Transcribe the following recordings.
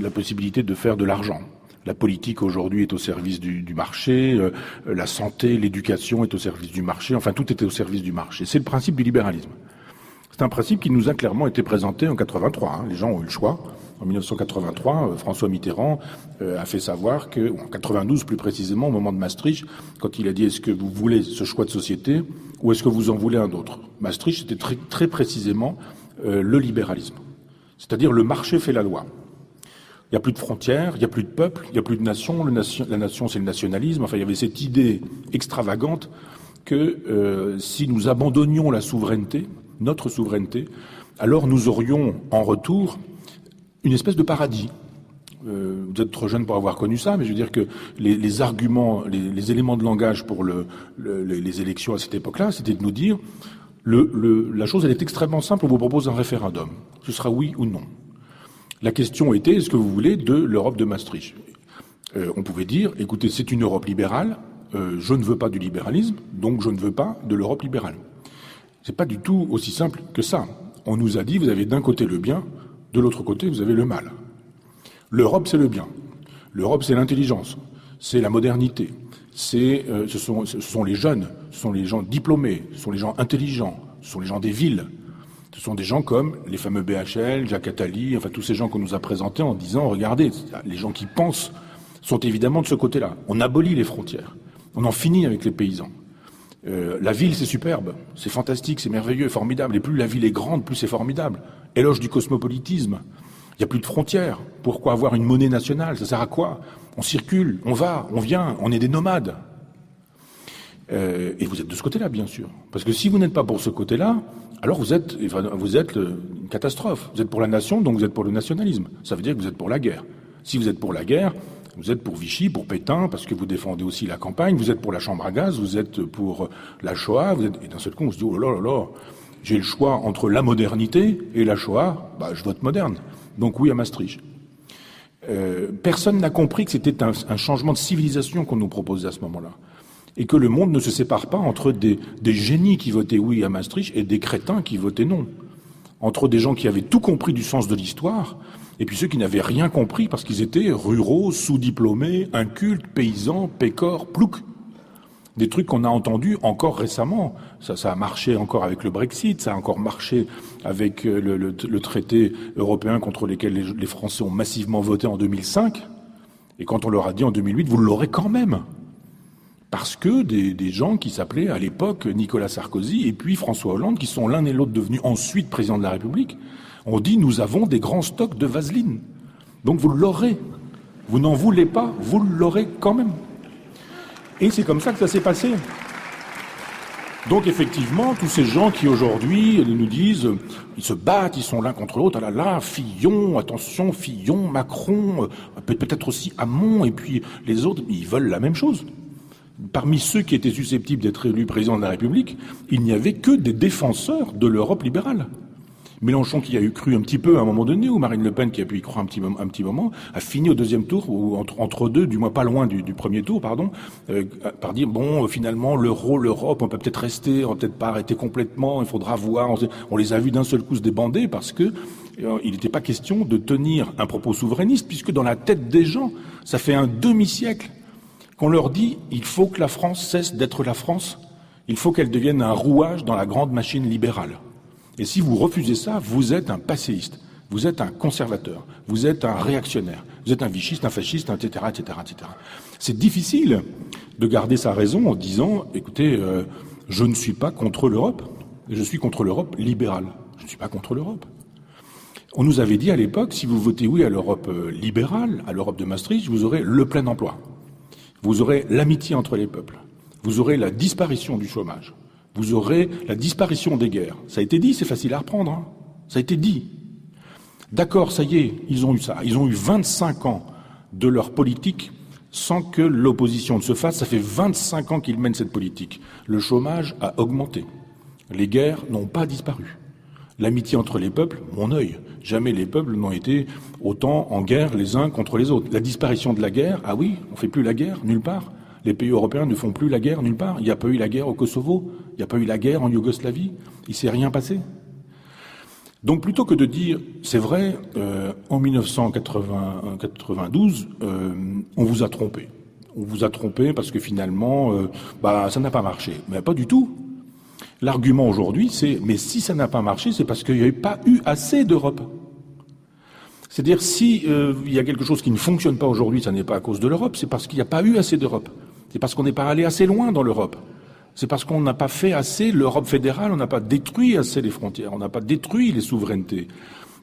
la possibilité de faire de l'argent. La politique aujourd'hui est au service du marché, la santé, l'éducation est au service du marché, enfin tout est au service du marché. C'est le principe du libéralisme. C'est un principe qui nous a clairement été présenté en 83. Les gens ont eu le choix. En 1983, François Mitterrand a fait savoir que, en 92 plus précisément, au moment de Maastricht, quand il a dit est-ce que vous voulez ce choix de société ou est-ce que vous en voulez un autre. Maastricht, c'était très, très précisément le libéralisme. C'est-à-dire le marché fait la loi. Il n'y a plus de frontières, il n'y a plus de peuple, il n'y a plus de nation. La nation, c'est le nationalisme. Enfin, il y avait cette idée extravagante que si nous abandonnions la souveraineté, notre souveraineté, alors nous aurions en retour une espèce de paradis. Vous êtes trop jeune pour avoir connu ça, mais je veux dire que les arguments, les éléments de langage pour les élections à cette époque-là, c'était de nous dire la chose, elle est extrêmement simple, on vous propose un référendum. Ce sera oui ou non. La question était, est-ce que vous voulez de l'Europe de Maastricht ? On pouvait dire, écoutez, c'est une Europe libérale, je ne veux pas du libéralisme, donc je ne veux pas de l'Europe libérale. C'est pas du tout aussi simple que ça. On nous a dit, vous avez d'un côté le bien, de l'autre côté, vous avez le mal. L'Europe, c'est le bien. L'Europe, c'est l'intelligence, c'est la modernité, ce sont les jeunes, ce sont les gens diplômés, ce sont les gens intelligents, ce sont les gens des villes. Ce sont des gens comme les fameux BHL, Jacques Attali, enfin tous ces gens qu'on nous a présentés en disant, regardez, les gens qui pensent sont évidemment de ce côté-là. On abolit les frontières. On en finit avec les paysans. La ville, c'est superbe, c'est fantastique, c'est merveilleux, formidable. Et plus la ville est grande, plus c'est formidable. Éloge du cosmopolitisme. Il n'y a plus de frontières. Pourquoi avoir une monnaie nationale ? Ça sert à quoi ? On circule, on va, on vient, on est des nomades. Et vous êtes de ce côté-là, bien sûr. Parce que si vous n'êtes pas pour ce côté-là, alors vous êtes une catastrophe. Vous êtes pour la nation, donc vous êtes pour le nationalisme. Ça veut dire que vous êtes pour la guerre. Si vous êtes pour la guerre, vous êtes pour Vichy, pour Pétain, parce que vous défendez aussi la campagne, vous êtes pour la chambre à gaz, vous êtes pour la Shoah, et d'un seul coup on se dit, oh là là là, j'ai le choix entre la modernité et la Shoah, je vote moderne. Donc oui à Maastricht. Personne n'a compris que c'était un changement de civilisation qu'on nous proposait à ce moment-là. Et que le monde ne se sépare pas entre des génies qui votaient oui à Maastricht et des crétins qui votaient non. Entre des gens qui avaient tout compris du sens de l'histoire et puis ceux qui n'avaient rien compris parce qu'ils étaient ruraux, sous-diplômés, incultes, paysans, pécores, ploucs. Des trucs qu'on a entendus encore récemment. Ça a marché encore avec le Brexit, ça a encore marché avec le traité européen contre lequel les Français ont massivement voté en 2005. Et quand on leur a dit en 2008, vous l'aurez quand même. Parce que des gens qui s'appelaient à l'époque Nicolas Sarkozy et puis François Hollande, qui sont l'un et l'autre devenus ensuite président de la République, ont dit nous avons des grands stocks de vaseline. Donc vous l'aurez. Vous n'en voulez pas, vous l'aurez quand même. Et c'est comme ça que ça s'est passé. Donc effectivement, tous ces gens qui aujourd'hui nous disent, ils se battent, ils sont l'un contre l'autre, ah là là, Fillon, attention, Fillon, Macron, peut-être aussi Hamon, et puis les autres, ils veulent la même chose. Parmi ceux qui étaient susceptibles d'être élus président de la République, il n'y avait que des défenseur de l'Europe libérale. Mélenchon qui a eu cru un petit peu à un moment donné, ou Marine Le Pen qui a pu y croire un petit moment, a fini au deuxième tour, ou entre deux, du moins pas loin du premier tour, par dire, bon, finalement, l'euro, l'Europe, on peut peut-être rester, on va peut-être pas arrêter complètement, il faudra voir. On les a vus d'un seul coup se débander parce que il n'était pas question de tenir un propos souverainiste, puisque dans la tête des gens, ça fait un demi-siècle qu'on leur dit, il faut que la France cesse d'être la France, il faut qu'elle devienne un rouage dans la grande machine libérale. Et si vous refusez ça, vous êtes un passéiste, vous êtes un conservateur, vous êtes un réactionnaire, vous êtes un vichiste, un fasciste, etc., etc., etc. C'est difficile de garder sa raison en disant, écoutez, je ne suis pas contre l'Europe, je suis contre l'Europe libérale. Je ne suis pas contre l'Europe. On nous avait dit à l'époque, si vous votez oui à l'Europe libérale, à l'Europe de Maastricht, vous aurez le plein emploi. Vous aurez l'amitié entre les peuples. Vous aurez la disparition du chômage. Vous aurez la disparition des guerres. Ça a été dit, c'est facile à reprendre. Hein. Ça a été dit. D'accord, ça y est, ils ont eu ça. Ils ont eu 25 ans de leur politique sans que l'opposition ne se fasse. Ça fait 25 ans qu'ils mènent cette politique. Le chômage a augmenté. Les guerres n'ont pas disparu. L'amitié entre les peuples, mon œil. Jamais les peuples n'ont été autant en guerre les uns contre les autres. La disparition de la guerre, ah oui, on fait plus la guerre nulle part. Les pays européens ne font plus la guerre nulle part. Il n'y a pas eu la guerre au Kosovo, il n'y a pas eu la guerre en Yougoslavie, il ne s'est rien passé. Donc plutôt que de dire, c'est vrai, en 1992, on vous a trompé. On vous a trompé parce que finalement, ça n'a pas marché. Mais pas du tout. L'argument aujourd'hui, c'est, mais si ça n'a pas marché, c'est parce qu'il n'y avait pas eu assez d'Europe. C'est-à-dire, si il y a quelque chose qui ne fonctionne pas aujourd'hui, ça n'est pas à cause de l'Europe, c'est parce qu'il n'y a pas eu assez d'Europe. C'est parce qu'on n'est pas allé assez loin dans l'Europe. C'est parce qu'on n'a pas fait assez l'Europe fédérale, on n'a pas détruit assez les frontières, on n'a pas détruit les souverainetés.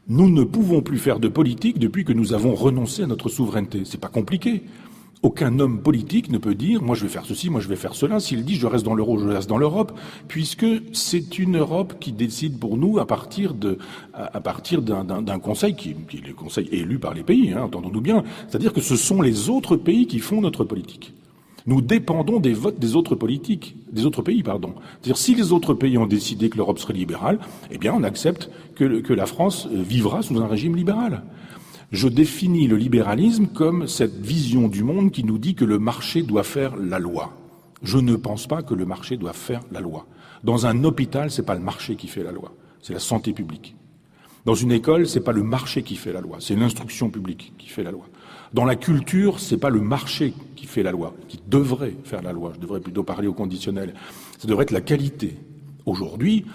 Nous ne pouvons plus faire de politique depuis que nous avons renoncé à notre souveraineté. C'est pas compliqué. Aucun homme politique ne peut dire « moi je vais faire ceci, moi je vais faire cela ». S'il dit « je reste dans l'euro, je reste dans l'Europe », puisque c'est une Europe qui décide pour nous à partir d'un conseil qui est le conseil élu par les pays, entendons-nous bien. C'est-à-dire que ce sont les autres pays qui font notre politique. Nous dépendons des votes des autres pays. C'est-à-dire, si les autres pays ont décidé que l'Europe serait libérale, eh bien, on accepte que la France vivra sous un régime libéral. Je définis le libéralisme comme cette vision du monde qui nous dit que le marché doit faire la loi. Je ne pense pas que le marché doit faire la loi. Dans un hôpital, c'est pas le marché qui fait la loi, c'est la santé publique. Dans une école, c'est pas le marché qui fait la loi, c'est l'instruction publique qui fait la loi. Dans la culture, c'est pas le marché qui fait la loi, qui devrait faire la loi. Je devrais plutôt parler au conditionnel. Ça devrait être la qualité. Aujourd'hui,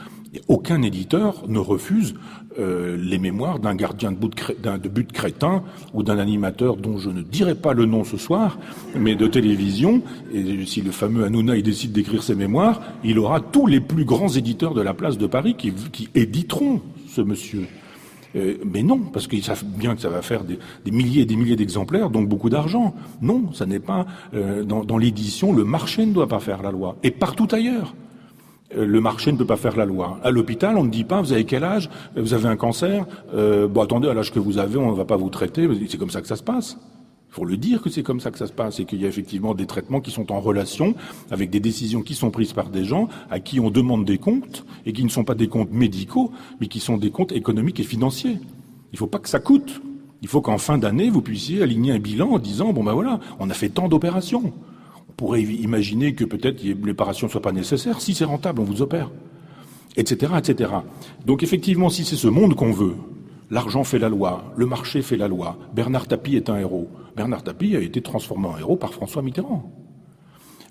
aucun éditeur ne refuse les mémoires d'un gardien de but crétin ou d'un animateur dont je ne dirai pas le nom ce soir, mais de télévision. Et si le fameux Hanouna décide d'écrire ses mémoires, il aura tous les plus grands éditeurs de la place de Paris qui éditeront ce monsieur. Mais non, parce qu'ils savent bien que ça va faire des milliers et des milliers d'exemplaires, donc beaucoup d'argent. Non, ça n'est pas dans l'édition, le marché ne doit pas faire la loi. Et partout ailleurs, le marché ne peut pas faire la loi. À l'hôpital, on ne dit pas, vous avez quel âge? Vous avez un cancer? Attendez, à l'âge que vous avez, on ne va pas vous traiter. C'est comme ça que ça se passe. Il faut le dire que c'est comme ça que ça se passe et qu'il y a effectivement des traitements qui sont en relation avec des décisions qui sont prises par des gens à qui on demande des comptes et qui ne sont pas des comptes médicaux, mais qui sont des comptes économiques et financiers. Il ne faut pas que ça coûte. Il faut qu'en fin d'année, vous puissiez aligner un bilan en disant, voilà, on a fait tant d'opérations. On pourrait imaginer que peut-être l'opération ne soit pas nécessaire. Si c'est rentable, on vous opère. Etc., etc. Donc effectivement, si c'est ce monde qu'on veut, l'argent fait la loi, le marché fait la loi. Bernard Tapie est un héros. Bernard Tapie a été transformé en héros par François Mitterrand.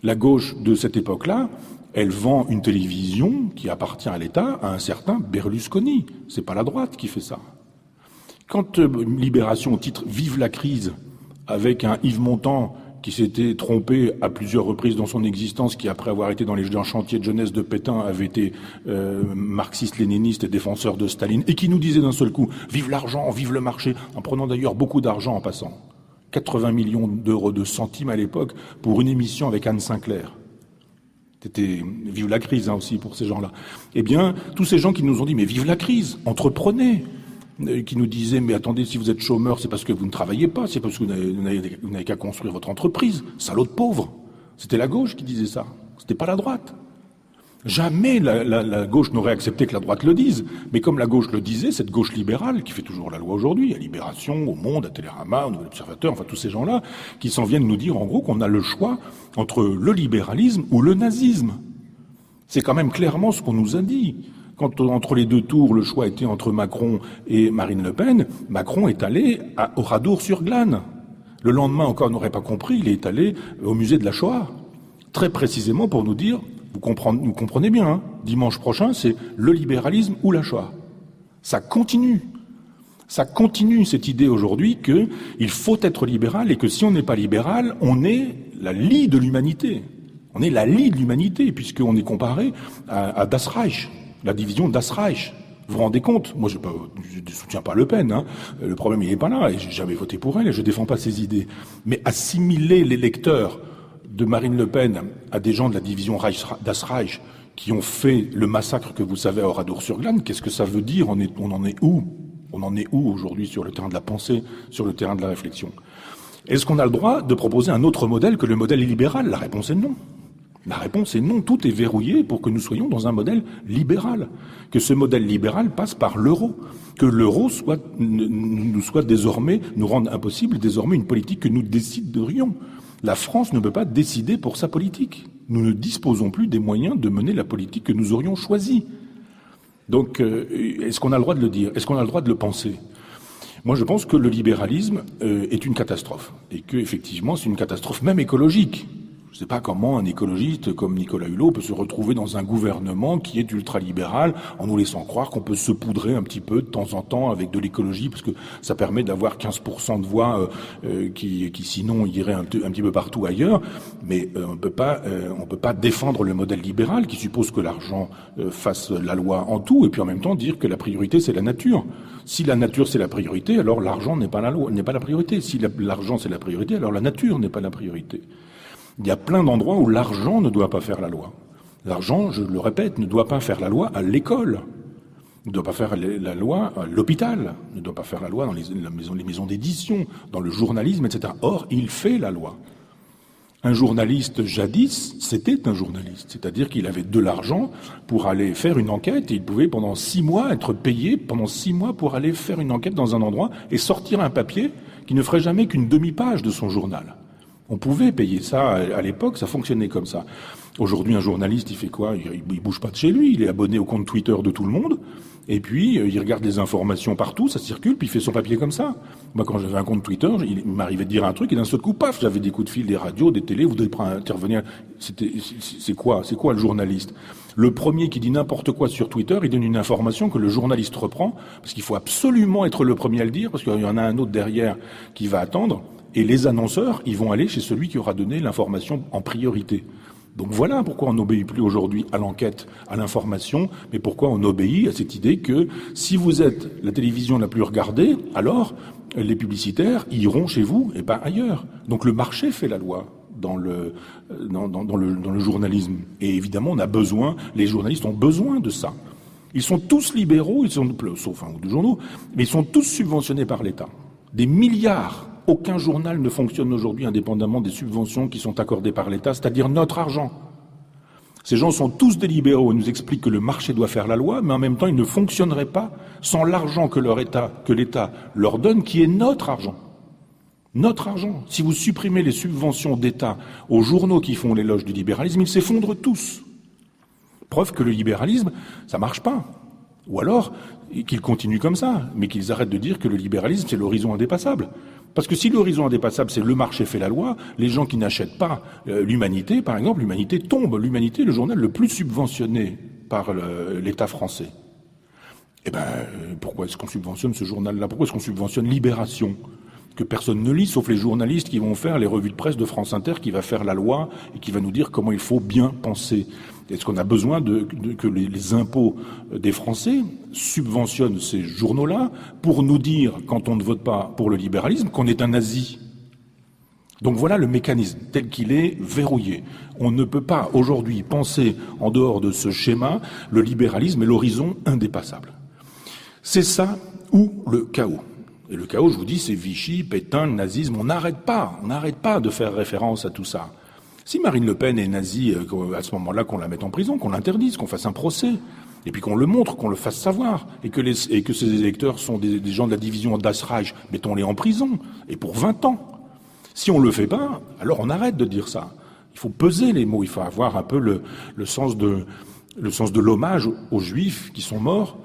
La gauche de cette époque-là, elle vend une télévision qui appartient à l'État à un certain Berlusconi. C'est pas la droite qui fait ça. Quand Libération titre « Vive la crise » avec un Yves Montand qui s'était trompé à plusieurs reprises dans son existence, qui après avoir été dans les chantiers de jeunesse de Pétain avait été marxiste-léniniste et défenseur de Staline, et qui nous disait d'un seul coup « Vive l'argent, vive le marché », en prenant d'ailleurs beaucoup d'argent en passant. 80 millions d'euros de centimes à l'époque pour une émission avec Anne Sinclair. C'était vive la crise aussi pour ces gens-là. Eh bien, tous ces gens qui nous ont dit « Mais vive la crise, entreprenez !» qui nous disaient « Mais attendez, si vous êtes chômeur, c'est parce que vous ne travaillez pas, c'est parce que vous n'avez qu'à construire votre entreprise. Salaud de pauvre !» C'était la gauche qui disait ça. C'était pas la droite. Jamais la gauche n'aurait accepté que la droite le dise. Mais comme la gauche le disait, cette gauche libérale, qui fait toujours la loi aujourd'hui, à Libération, au Monde, à Télérama, au Nouvel Observateur, enfin tous ces gens-là, qui s'en viennent nous dire en gros qu'on a le choix entre le libéralisme ou le nazisme. C'est quand même clairement ce qu'on nous a dit. Quand entre les deux tours, le choix était entre Macron et Marine Le Pen, Macron est allé à Oradour-sur-Glane. Le lendemain, encore, on n'aurait pas compris, il est allé au musée de la Shoah. Très précisément pour nous dire, vous comprenez bien, dimanche prochain, c'est le libéralisme ou la Shoah. Ça continue. Ça continue cette idée aujourd'hui qu'il faut être libéral et que si on n'est pas libéral, on est la lie de l'humanité. On est la lie de l'humanité puisqu'on est comparé à Das Reich. La division Das Reich. Vous vous rendez compte? Moi, je ne soutiens pas Le Pen. Le problème, il n'est pas là. Et j'ai jamais voté pour elle et je ne défends pas ses idées. Mais assimiler les lecteurs de Marine Le Pen à des gens de la division Das Reich qui ont fait le massacre que vous savez à Oradour-sur-Glane, qu'est-ce que ça veut dire? On en est où? On en est où aujourd'hui sur le terrain de la pensée, sur le terrain de la réflexion? Est-ce qu'on a le droit de proposer un autre modèle que le modèle libéral? La réponse est non. La réponse est non, tout est verrouillé pour que nous soyons dans un modèle libéral. Que ce modèle libéral passe par l'euro. Que l'euro nous rende impossible désormais une politique que nous déciderions. La France ne peut pas décider pour sa politique. Nous ne disposons plus des moyens de mener la politique que nous aurions choisie. Donc, est-ce qu'on a le droit de le dire? Est-ce qu'on a le droit de le penser? Moi, je pense que le libéralisme est une catastrophe. Et que, effectivement, c'est une catastrophe même écologique. Je ne sais pas comment un écologiste comme Nicolas Hulot peut se retrouver dans un gouvernement qui est ultralibéral en nous laissant croire qu'on peut se poudrer un petit peu de temps en temps avec de l'écologie parce que ça permet d'avoir 15% de voix qui sinon iraient un petit peu partout ailleurs. Mais on peut pas défendre le modèle libéral qui suppose que l'argent fasse la loi en tout et puis en même temps dire que la priorité c'est la nature. Si la nature c'est la priorité, alors l'argent n'est pas la priorité. Si l'argent c'est la priorité, alors la nature n'est pas la priorité. Il y a plein d'endroits où l'argent ne doit pas faire la loi. L'argent, je le répète, ne doit pas faire la loi à l'école, ne doit pas faire la loi à l'hôpital, ne doit pas faire la loi dans les maisons d'édition, dans le journalisme, etc. Or, il fait la loi. Un journaliste, jadis, c'était un journaliste. C'est-à-dire qu'il avait de l'argent pour aller faire une enquête et il pouvait pendant 6 mois être payé pendant 6 mois pour aller faire une enquête dans un endroit et sortir un papier qui ne ferait jamais qu'une demi-page de son journal. On pouvait payer ça à l'époque, ça fonctionnait comme ça. Aujourd'hui, un journaliste, il fait quoi? Il bouge pas de chez lui, il est abonné au compte Twitter de tout le monde, et puis il regarde les informations partout, ça circule, puis il fait son papier comme ça. Moi, quand j'avais un compte Twitter, il m'arrivait de dire un truc, et d'un seul coup, paf, j'avais des coups de fil des radios, des télés, vous devez intervenir. C'est quoi le journaliste? Le premier qui dit n'importe quoi sur Twitter, il donne une information que le journaliste reprend, parce qu'il faut absolument être le premier à le dire, parce qu'il y en a un autre derrière qui va attendre. Et les annonceurs, ils vont aller chez celui qui aura donné l'information en priorité. Donc voilà pourquoi on n'obéit plus aujourd'hui à l'enquête, à l'information, mais pourquoi on obéit à cette idée que si vous êtes la télévision la plus regardée, alors les publicitaires iront chez vous et pas ailleurs. Donc le marché fait la loi dans le journalisme. Et évidemment, les journalistes ont besoin de ça. Ils sont tous libéraux, sauf un ou deux journaux, mais ils sont tous subventionnés par l'État. Des milliards. Aucun journal ne fonctionne aujourd'hui indépendamment des subventions qui sont accordées par l'État, c'est-à-dire notre argent. Ces gens sont tous des libéraux et nous expliquent que le marché doit faire la loi, mais en même temps, ils ne fonctionneraient pas sans l'argent que l'État leur donne, qui est notre argent. Notre argent. Si vous supprimez les subventions d'État aux journaux qui font l'éloge du libéralisme, ils s'effondrent tous. Preuve que le libéralisme, ça marche pas. Ou alors, qu'ils continuent comme ça, mais qu'ils arrêtent de dire que le libéralisme, c'est l'horizon indépassable. Parce que si l'horizon indépassable, c'est le marché fait la loi, les gens qui n'achètent pas l'Humanité, par exemple, l'Humanité tombe. L'Humanité est le journal le plus subventionné par l'État français. Eh ben, pourquoi est-ce qu'on subventionne ce journal-là? Pourquoi est-ce qu'on subventionne Libération? Que personne ne lit, sauf les journalistes qui vont faire les revues de presse de France Inter, qui va faire la loi et qui va nous dire comment il faut bien penser. Est-ce qu'on a besoin que les impôts des Français subventionnent ces journaux-là pour nous dire, quand on ne vote pas pour le libéralisme, qu'on est un nazi? Donc voilà le mécanisme tel qu'il est verrouillé. On ne peut pas aujourd'hui penser en dehors de ce schéma, le libéralisme est l'horizon indépassable. C'est ça ou le chaos. Et le chaos, je vous dis, c'est Vichy, Pétain, le nazisme. On n'arrête pas de faire référence à tout ça. Si Marine Le Pen est nazie, à ce moment-là, qu'on la mette en prison, qu'on l'interdise, qu'on fasse un procès, et puis qu'on le montre, qu'on le fasse savoir, et que ces électeurs sont des gens de la division Das Reich, mettons-les en prison, et pour 20 ans. Si on le fait pas, alors on arrête de dire ça. Il faut peser les mots, il faut avoir un peu le sens de l'hommage aux Juifs qui sont morts,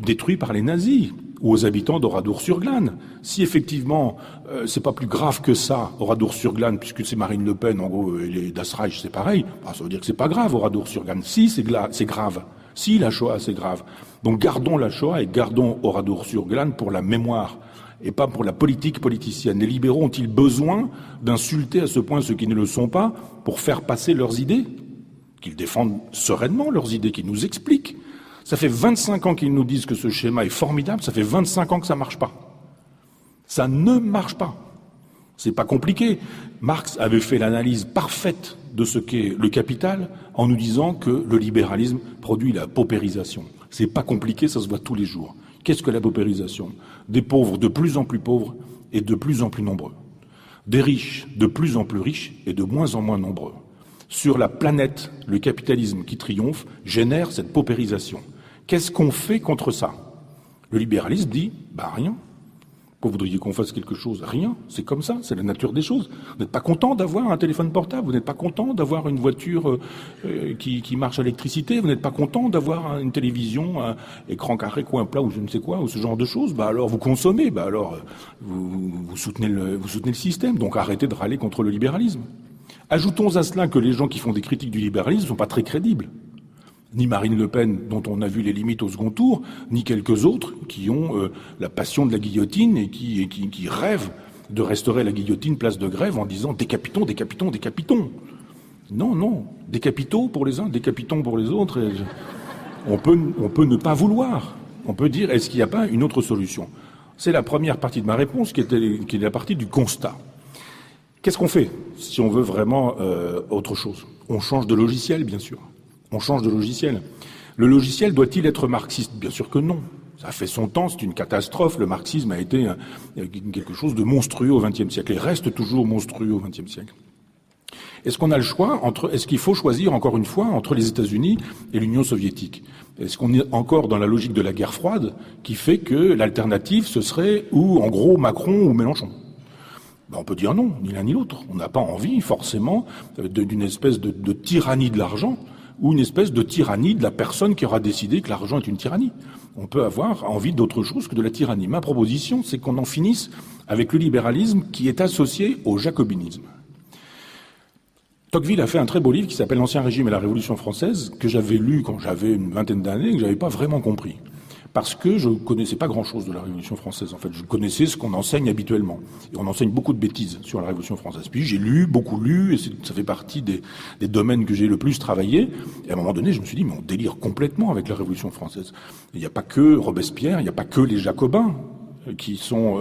détruits par les nazis, ou aux habitants d'Oradour-sur-Glane. Si effectivement c'est pas plus grave que ça, Oradour-sur-Glane, puisque c'est Marine Le Pen, en gros, et les Das Reich, c'est pareil, ça veut dire que c'est pas grave, Oradour-sur-Glane. Si, c'est grave. Si, la Shoah, c'est grave. Donc gardons la Shoah et gardons Oradour-sur-Glane pour la mémoire et pas pour la politique politicienne. Les libéraux ont-ils besoin d'insulter à ce point ceux qui ne le sont pas pour faire passer leurs idées? Qu'ils défendent sereinement leurs idées, qu'ils nous expliquent. Ça fait 25 ans qu'ils nous disent que ce schéma est formidable, ça fait 25 ans que ça marche pas. Ça ne marche pas. C'est pas compliqué. Marx avait fait l'analyse parfaite de ce qu'est le capital en nous disant que le libéralisme produit la paupérisation. C'est pas compliqué, ça se voit tous les jours. Qu'est-ce que la paupérisation? Des pauvres de plus en plus pauvres et de plus en plus nombreux. Des riches de plus en plus riches et de moins en moins nombreux. Sur la planète, le capitalisme qui triomphe génère cette paupérisation. Qu'est-ce qu'on fait contre ça? Le libéralisme dit, rien. Pourquoi voudriez qu'on fasse quelque chose? Rien. C'est comme ça. C'est la nature des choses. Vous n'êtes pas content d'avoir un téléphone portable. Vous n'êtes pas content d'avoir une voiture qui marche à l'électricité. Vous n'êtes pas content d'avoir une télévision, un écran carré, coin plat ou je ne sais quoi, ou ce genre de choses. Bah alors vous consommez. Bah alors vous soutenez le système. Donc arrêtez de râler contre le libéralisme. Ajoutons à cela que les gens qui font des critiques du libéralisme ne sont pas très crédibles. Ni Marine Le Pen, dont on a vu les limites au second tour, ni quelques autres qui ont la passion de la guillotine et qui rêvent de restaurer la guillotine place de Grève en disant « décapitons, décapitons, décapitons ». Non, décapitons pour les uns, décapitons pour les autres. On peut ne pas vouloir. On peut dire « est-ce qu'il n'y a pas une autre solution ?» C'est la première partie de ma réponse qui est la partie du constat. Qu'est-ce qu'on fait si on veut vraiment autre chose? On change de logiciel, bien sûr. On change de logiciel. Le logiciel doit-il être marxiste? Bien sûr que non. Ça a fait son temps, c'est une catastrophe. Le marxisme a été quelque chose de monstrueux au XXe siècle et reste toujours monstrueux au XXe siècle. Est-ce qu'on a le choix est-ce qu'il faut choisir encore une fois entre les États-Unis et l'Union soviétique? Est-ce qu'on est encore dans la logique de la guerre froide qui fait que l'alternative ce serait ou en gros Macron ou Mélenchon? On peut dire non, ni l'un ni l'autre. On n'a pas envie forcément d'une espèce de tyrannie de l'argent ou une espèce de tyrannie de la personne qui aura décidé que l'argent est une tyrannie. On peut avoir envie d'autre chose que de la tyrannie. Ma proposition, c'est qu'on en finisse avec le libéralisme qui est associé au jacobinisme. Tocqueville a fait un très beau livre qui s'appelle L'Ancien Régime et la Révolution française, que j'avais lu quand j'avais une vingtaine d'années et que j'avais pas vraiment compris. Parce que je connaissais pas grand-chose de la Révolution française. En fait, je connaissais ce qu'on enseigne habituellement. Et on enseigne beaucoup de bêtises sur la Révolution française. Puis j'ai lu, beaucoup lu, et ça fait partie des domaines que j'ai le plus travaillé. Et à un moment donné, je me suis dit, mais on délire complètement avec la Révolution française. Il n'y a pas que Robespierre, il n'y a pas que les Jacobins qui sont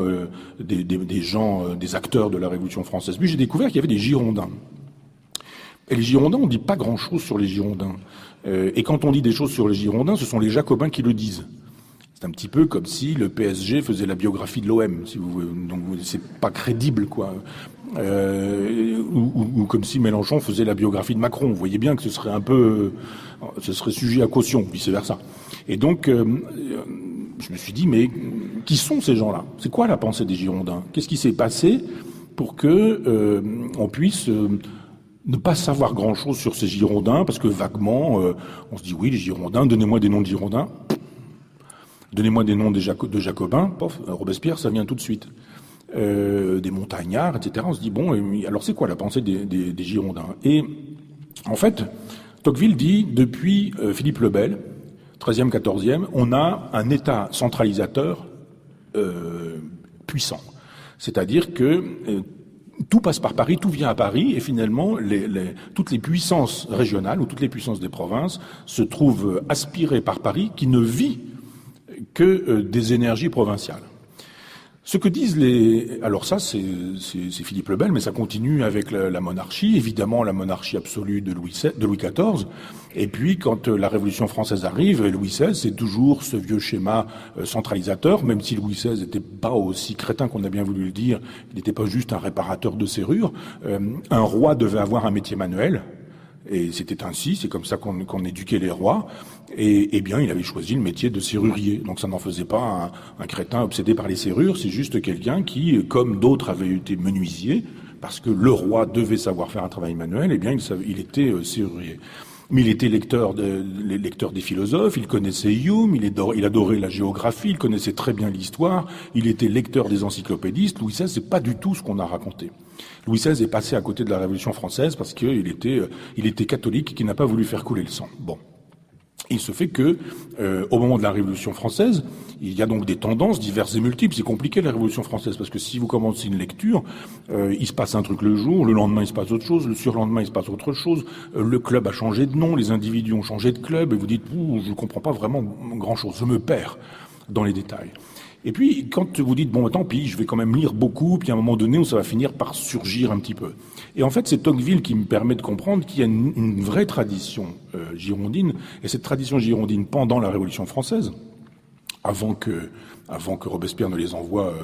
des gens, des acteurs de la Révolution française. Puis j'ai découvert qu'il y avait des Girondins. Et les Girondins, on dit pas grand-chose sur les Girondins. Et quand on dit des choses sur les Girondins, ce sont les Jacobins qui le disent. C'est un petit peu comme si le PSG faisait la biographie de l'OM, si vous voulez. Donc c'est pas crédible, quoi. Ou comme si Mélenchon faisait la biographie de Macron. Vous voyez bien que ce serait sujet à caution, vice versa. Et donc, je me suis dit, mais qui sont ces gens-là? C'est quoi la pensée des Girondins? Qu'est-ce qui s'est passé pour que on puisse ne pas savoir grand-chose sur ces Girondins? Parce que vaguement, on se dit, oui, les Girondins, donnez-moi des noms de Girondins. Donnez-moi des noms de Jacobins, pof, Robespierre, ça vient tout de suite. Des montagnards, etc. On se dit, bon, alors c'est quoi la pensée des Girondins? Et en fait, Tocqueville dit, depuis Philippe le Bel, 13e, 14e, on a un État centralisateur puissant. C'est-à-dire que tout passe par Paris, tout vient à Paris, et finalement, toutes les puissances régionales ou toutes les puissances des provinces se trouvent aspirées par Paris, qui ne vit que des énergies provinciales. Ce que disent alors ça, c'est Philippe le Bel, mais ça continue avec la monarchie, évidemment la monarchie absolue de Louis XIV. Et puis, quand la Révolution française arrive, Louis XVI, c'est toujours ce vieux schéma centralisateur, même si Louis XVI n'était pas aussi crétin qu'on a bien voulu le dire, il n'était pas juste un réparateur de serrures. Un roi devait avoir un métier manuel. Et c'était ainsi, c'est comme ça qu'on éduquait les rois. Et bien, il avait choisi le métier de serrurier. Donc ça n'en faisait pas un crétin obsédé par les serrures, c'est juste quelqu'un qui, comme d'autres avaient été menuisiers, parce que le roi devait savoir faire un travail manuel, eh bien, il était serrurier. Mais il était lecteur des philosophes, il connaissait Hume, il adorait la géographie, il connaissait très bien l'histoire, il était lecteur des encyclopédistes. Louis XVI, c'est pas du tout ce qu'on a raconté. Louis XVI est passé à côté de la Révolution française parce qu'il était catholique et qu'il n'a pas voulu faire couler le sang. Bon. Il se fait que, au moment de la Révolution française, il y a donc des tendances diverses et multiples. C'est compliqué la Révolution française parce que si vous commencez une lecture, il se passe un truc le jour, le lendemain il se passe autre chose, le surlendemain il se passe autre chose, le club a changé de nom, les individus ont changé de club, et vous dites, je ne comprends pas vraiment grand-chose, je me perds dans les détails. Et puis, quand vous dites, bon, tant pis, je vais quand même lire beaucoup, puis à un moment donné, ça va finir par surgir un petit peu. Et en fait, c'est Tocqueville qui me permet de comprendre qu'il y a une vraie tradition girondine, et cette tradition girondine pendant la Révolution française, avant que Robespierre ne les envoie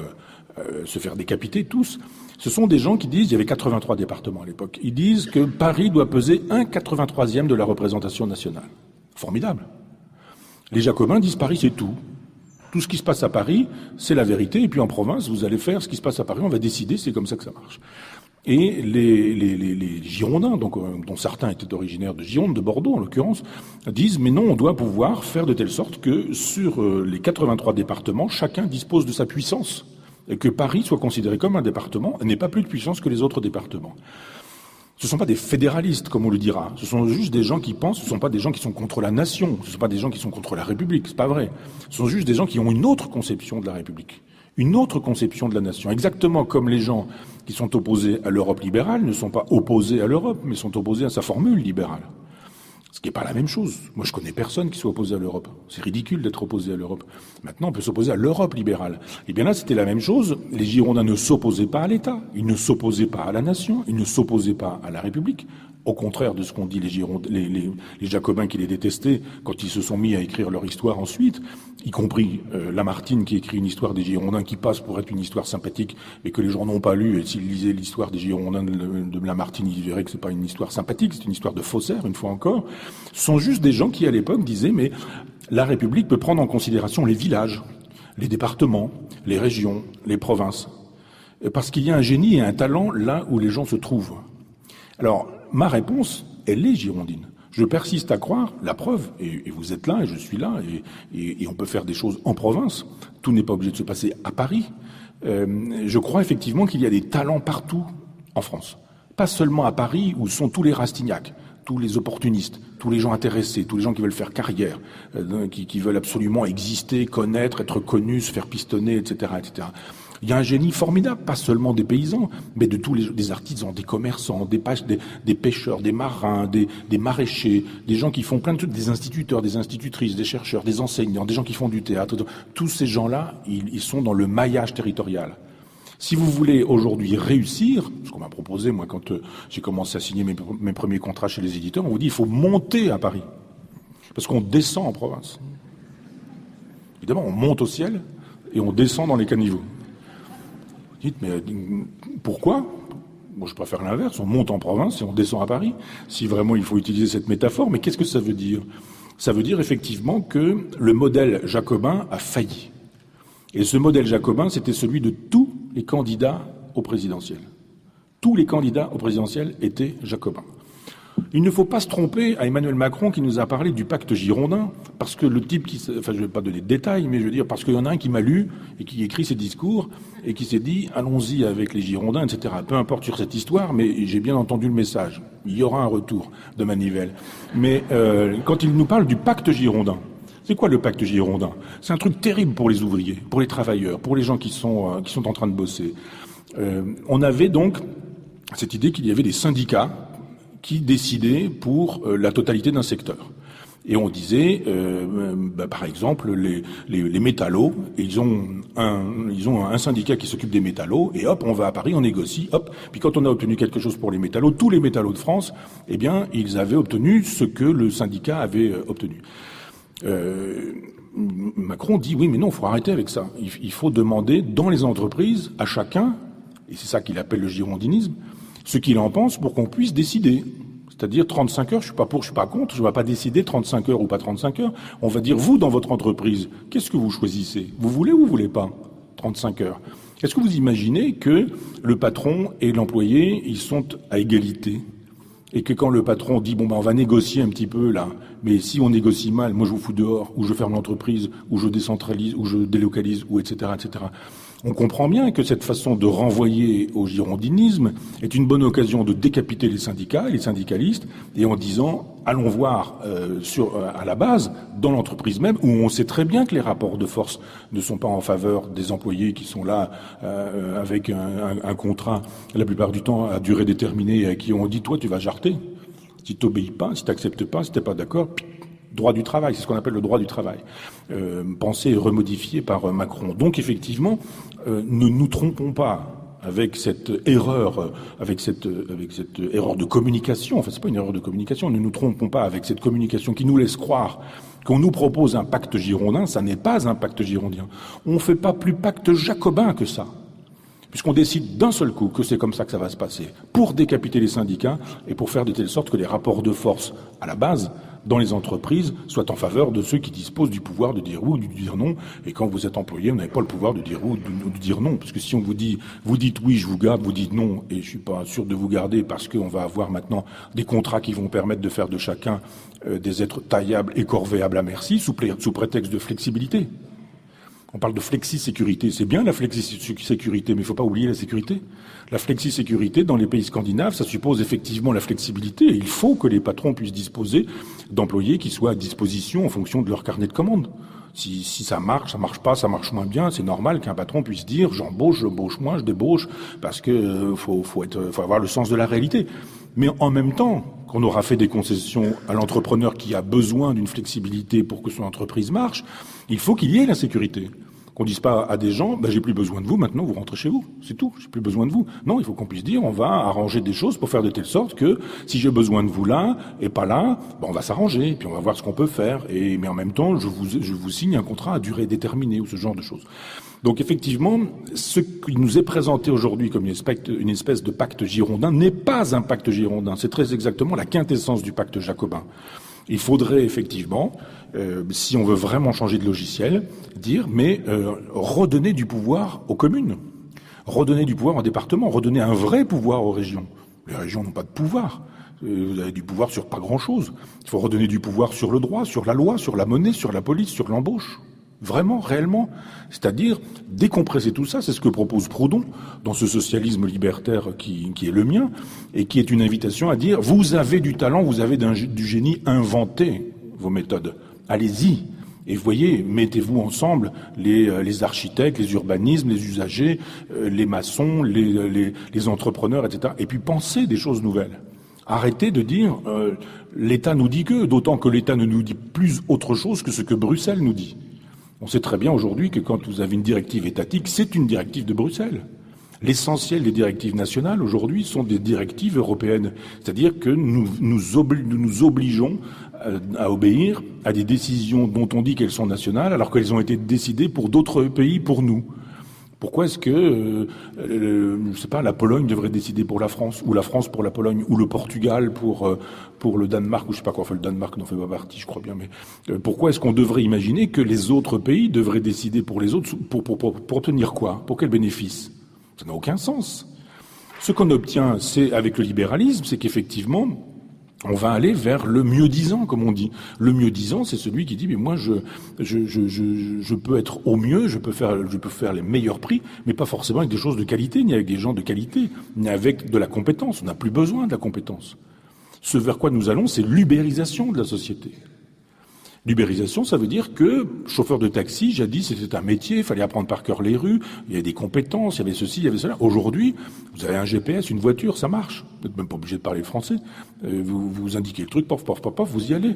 se faire décapiter tous, ce sont des gens qui disent, il y avait 83 départements à l'époque, ils disent que Paris doit peser 1/83e de la représentation nationale. Formidable. Les Jacobins disent Paris c'est tout. Tout ce qui se passe à Paris, c'est la vérité, et puis en province, vous allez faire ce qui se passe à Paris, on va décider, c'est comme ça que ça marche. Et les Girondins, donc, dont certains étaient originaires de Gironde, de Bordeaux en l'occurrence, disent mais non, on doit pouvoir faire de telle sorte que sur les 83 départements, chacun dispose de sa puissance, et que Paris soit considéré comme un département et n'ait pas plus de puissance que les autres départements. Ce ne sont pas des fédéralistes, comme on le dira. Ce sont juste des gens qui pensent, ce ne sont pas des gens qui sont contre la nation, ce ne sont pas des gens qui sont contre la République, c'est pas vrai. Ce sont juste des gens qui ont une autre conception de la République, une autre conception de la nation. Exactement comme les gens qui sont opposés à l'Europe libérale ne sont pas opposés à l'Europe, mais sont opposés à sa formule libérale. Ce qui n'est pas la même chose. Moi, je connais personne qui soit opposé à l'Europe. C'est ridicule d'être opposé à l'Europe. Maintenant, on peut s'opposer à l'Europe libérale. Et bien là, c'était la même chose. Les Girondins ne s'opposaient pas à l'État. Ils ne s'opposaient pas à la nation. Ils ne s'opposaient pas à la République. Au contraire de ce qu'ont dit les Jacobins qui les détestaient quand ils se sont mis à écrire leur histoire ensuite, y compris Lamartine qui écrit une histoire des Girondins qui passe pour être une histoire sympathique, mais que les gens n'ont pas lu. Et s'ils lisaient l'histoire des Girondins de Lamartine, ils verraient que c'est pas une histoire sympathique, c'est une histoire de faussaire, une fois encore. Ce sont juste des gens qui, à l'époque, disaient mais la République peut prendre en considération les villages, les départements, les régions, les provinces, parce qu'il y a un génie et un talent là où les gens se trouvent. Alors, ma réponse, elle est girondine. Je persiste à croire, la preuve, et vous êtes là, et je suis là, et on peut faire des choses en province. Tout n'est pas obligé de se passer à Paris. Je crois effectivement qu'il y a des talents partout en France. Pas seulement à Paris, où sont tous les Rastignac, tous les opportunistes, tous les gens intéressés, tous les gens qui veulent faire carrière, qui veulent absolument exister, connaître, être connus, se faire pistonner, etc., etc. Il y a un génie formidable, pas seulement des paysans, mais de tous des artisans, des commerçants, des pêcheurs, des marins, des maraîchers, des gens qui font plein de trucs, des instituteurs, des institutrices, des chercheurs, des enseignants, des gens qui font du théâtre. Tous ces gens-là, ils sont dans le maillage territorial. Si vous voulez aujourd'hui réussir, ce qu'on m'a proposé, moi, quand j'ai commencé à signer mes premiers contrats chez les éditeurs, on vous dit il faut monter à Paris. Parce qu'on descend en province. Évidemment, on monte au ciel et on descend dans les caniveaux. Dites, mais pourquoi ? Moi, je préfère l'inverse. On monte en province et on descend à Paris. Si vraiment il faut utiliser cette métaphore, mais qu'est-ce que ça veut dire ? Ça veut dire effectivement que le modèle jacobin a failli. Et ce modèle jacobin, c'était celui de tous les candidats au présidentiel. Tous les candidats au présidentiel étaient jacobins. Il ne faut pas se tromper à Emmanuel Macron qui nous a parlé du pacte girondin, parce que le type je ne vais pas donner de détails, mais je veux dire, parce qu'il y en a un qui m'a lu et qui écrit ses discours et qui s'est dit, allons-y avec les Girondins, etc. Peu importe sur cette histoire, mais j'ai bien entendu le message. Il y aura un retour de manivelle. Mais quand il nous parle du pacte girondin, c'est quoi le pacte girondin ? C'est un truc terrible pour les ouvriers, pour les travailleurs, pour les gens qui sont en train de bosser. On avait donc cette idée qu'il y avait des syndicats qui décidaient pour la totalité d'un secteur. Et on disait, par exemple, les métallos, ils ont un syndicat qui s'occupe des métallos, et hop, on va à Paris, on négocie, hop. Puis quand on a obtenu quelque chose pour les métallos, tous les métallos de France, eh bien, ils avaient obtenu ce que le syndicat avait obtenu. Macron dit, oui, mais non, il faut arrêter avec ça. Il faut demander dans les entreprises à chacun, et c'est ça qu'il appelle le girondinisme, ce qu'il en pense pour qu'on puisse décider. C'est-à-dire 35 heures, je suis pas pour, je suis pas contre, je ne vais pas décider 35 heures ou pas 35 heures. On va dire, vous, dans votre entreprise, qu'est-ce que vous choisissez ? Vous voulez ou vous voulez pas 35 heures. Est-ce que vous imaginez que le patron et l'employé, ils sont à égalité ? Et que quand le patron dit, bon, on va négocier un petit peu, là, mais si on négocie mal, moi je vous fous dehors, ou je ferme l'entreprise, ou je décentralise, ou je délocalise, ou etc., etc. On comprend bien que cette façon de renvoyer au girondinisme est une bonne occasion de décapiter les syndicats et les syndicalistes, et en disant, allons voir à la base, dans l'entreprise même, où on sait très bien que les rapports de force ne sont pas en faveur des employés qui sont là avec un contrat, la plupart du temps, à durée déterminée, à qui on dit, toi, tu vas jarter. Si tu n'obéis pas, si tu n'acceptes pas, si tu n'es pas d'accord, droit du travail, c'est ce qu'on appelle le droit du travail, pensé et remodifié par Macron. Donc effectivement, ne nous trompons pas avec cette erreur, avec cette erreur de communication. Enfin, c'est pas une erreur de communication. Ne nous trompons pas avec cette communication qui nous laisse croire qu'on nous propose un pacte girondin. Ça n'est pas un pacte girondin. On ne fait pas plus pacte jacobin que ça, puisqu'on décide d'un seul coup que c'est comme ça que ça va se passer, pour décapiter les syndicats et pour faire de telle sorte que les rapports de force à la base dans les entreprises soit en faveur de ceux qui disposent du pouvoir de dire oui ou de dire non. Et quand vous êtes employé, vous n'avez pas le pouvoir de dire oui ou de dire non. Parce que si on vous dit, vous dites oui, je vous garde, vous dites non, et je suis pas sûr de vous garder parce qu'on va avoir maintenant des contrats qui vont permettre de faire de chacun des êtres taillables et corvéables à merci, sous prétexte de flexibilité. On parle de flexi-sécurité. C'est bien la flexi-sécurité, mais il ne faut pas oublier la sécurité. La flexi-sécurité, dans les pays scandinaves, ça suppose effectivement la flexibilité. Et il faut que les patrons puissent disposer d'employés qui soient à disposition en fonction de leur carnet de commandes. Si ça marche pas, ça marche moins bien, c'est normal qu'un patron puisse dire j'embauche moins, je débauche, parce que faut avoir le sens de la réalité. Mais en même temps, qu'on aura fait des concessions à l'entrepreneur qui a besoin d'une flexibilité pour que son entreprise marche, il faut qu'il y ait la sécurité. Qu'on dise pas à des gens, j'ai plus besoin de vous, maintenant vous rentrez chez vous, c'est tout, j'ai plus besoin de vous. Non, il faut qu'on puisse dire, on va arranger des choses pour faire de telle sorte que si j'ai besoin de vous là et pas là, on va s'arranger, puis on va voir ce qu'on peut faire. Mais en même temps, je vous signe un contrat à durée déterminée ou ce genre de choses. Donc effectivement, ce qui nous est présenté aujourd'hui comme une espèce de pacte girondin n'est pas un pacte girondin, c'est très exactement la quintessence du pacte jacobin. Il faudrait effectivement, si on veut vraiment changer de logiciel, dire redonner du pouvoir aux communes, redonner du pouvoir aux départements, redonner un vrai pouvoir aux régions. Les régions n'ont pas de pouvoir. Vous avez du pouvoir sur pas grand-chose. Il faut redonner du pouvoir sur le droit, sur la loi, sur la monnaie, sur la police, sur l'embauche. Vraiment, réellement. C'est-à-dire décompresser tout ça, c'est ce que propose Proudhon dans ce socialisme libertaire qui est le mien, et qui est une invitation à dire vous avez du talent, vous avez du génie, inventez vos méthodes. Allez-y. Et voyez, mettez-vous ensemble les architectes, les urbanismes, les usagers, les maçons, les entrepreneurs, etc. Et puis pensez des choses nouvelles. Arrêtez de dire l'État nous dit que, d'autant que l'État ne nous dit plus autre chose que ce que Bruxelles nous dit. On sait très bien aujourd'hui que quand vous avez une directive étatique, c'est une directive de Bruxelles. L'essentiel des directives nationales aujourd'hui sont des directives européennes. C'est-à-dire que nous nous obligeons à obéir à des décisions dont on dit qu'elles sont nationales alors qu'elles ont été décidées pour d'autres pays, pour nous. Pourquoi est-ce que, je sais pas, la Pologne devrait décider pour la France, ou la France pour la Pologne, ou le Portugal pour le Danemark, ou je sais pas quoi, enfin le Danemark n'en fait pas partie, je crois bien, mais pourquoi est-ce qu'on devrait imaginer que les autres pays devraient décider pour les autres, pour obtenir quoi? Pour quel bénéfice? Ça n'a aucun sens. Ce qu'on obtient, c'est, avec le libéralisme, c'est qu'effectivement, on va aller vers le mieux-disant, comme on dit. Le mieux-disant, c'est celui qui dit, mais moi, je peux être au mieux, je peux faire les meilleurs prix, mais pas forcément avec des choses de qualité, ni avec des gens de qualité, ni avec de la compétence. On n'a plus besoin de la compétence. Ce vers quoi nous allons, c'est l'ubérisation de la société. L'ubérisation, ça veut dire que chauffeur de taxi, jadis, c'était un métier, il fallait apprendre par cœur les rues, il y avait des compétences, il y avait ceci, il y avait cela. Aujourd'hui, vous avez un GPS, une voiture, ça marche. Vous n'êtes même pas obligé de parler le français. Vous indiquez le truc, pof, pof, pof, pof, vous y allez.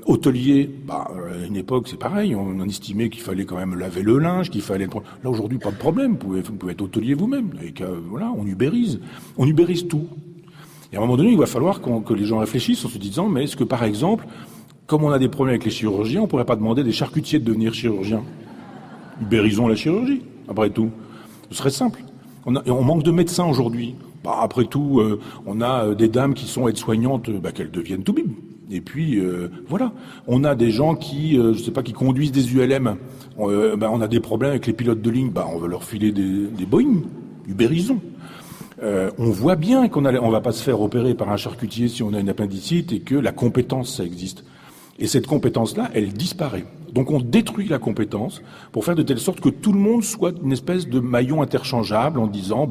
Hôtelier, à une époque, c'est pareil, on estimait qu'il fallait quand même laver le linge, qu'il fallait... Là, aujourd'hui, pas de problème, vous pouvez être hôtelier vous-même. Voilà, on ubérise tout. Et à un moment donné, il va falloir que les gens réfléchissent en se disant, mais est-ce que, par exemple, comme on a des problèmes avec les chirurgiens, on ne pourrait pas demander des charcutiers de devenir chirurgiens. Ubérisons la chirurgie, après tout. Ce serait simple. On manque de médecins aujourd'hui. Après tout, on a des dames qui sont aides-soignantes, qu'elles deviennent tout bim. Et puis, voilà. On a des gens qui, qui conduisent des ULM. On a des problèmes avec les pilotes de ligne. On va leur filer des Boeing. Ubérisons. On voit bien qu'on va pas se faire opérer par un charcutier si on a une appendicite et que la compétence, ça existe. Et cette compétence-là, elle disparaît. Donc on détruit la compétence pour faire de telle sorte que tout le monde soit une espèce de maillon interchangeable en disant,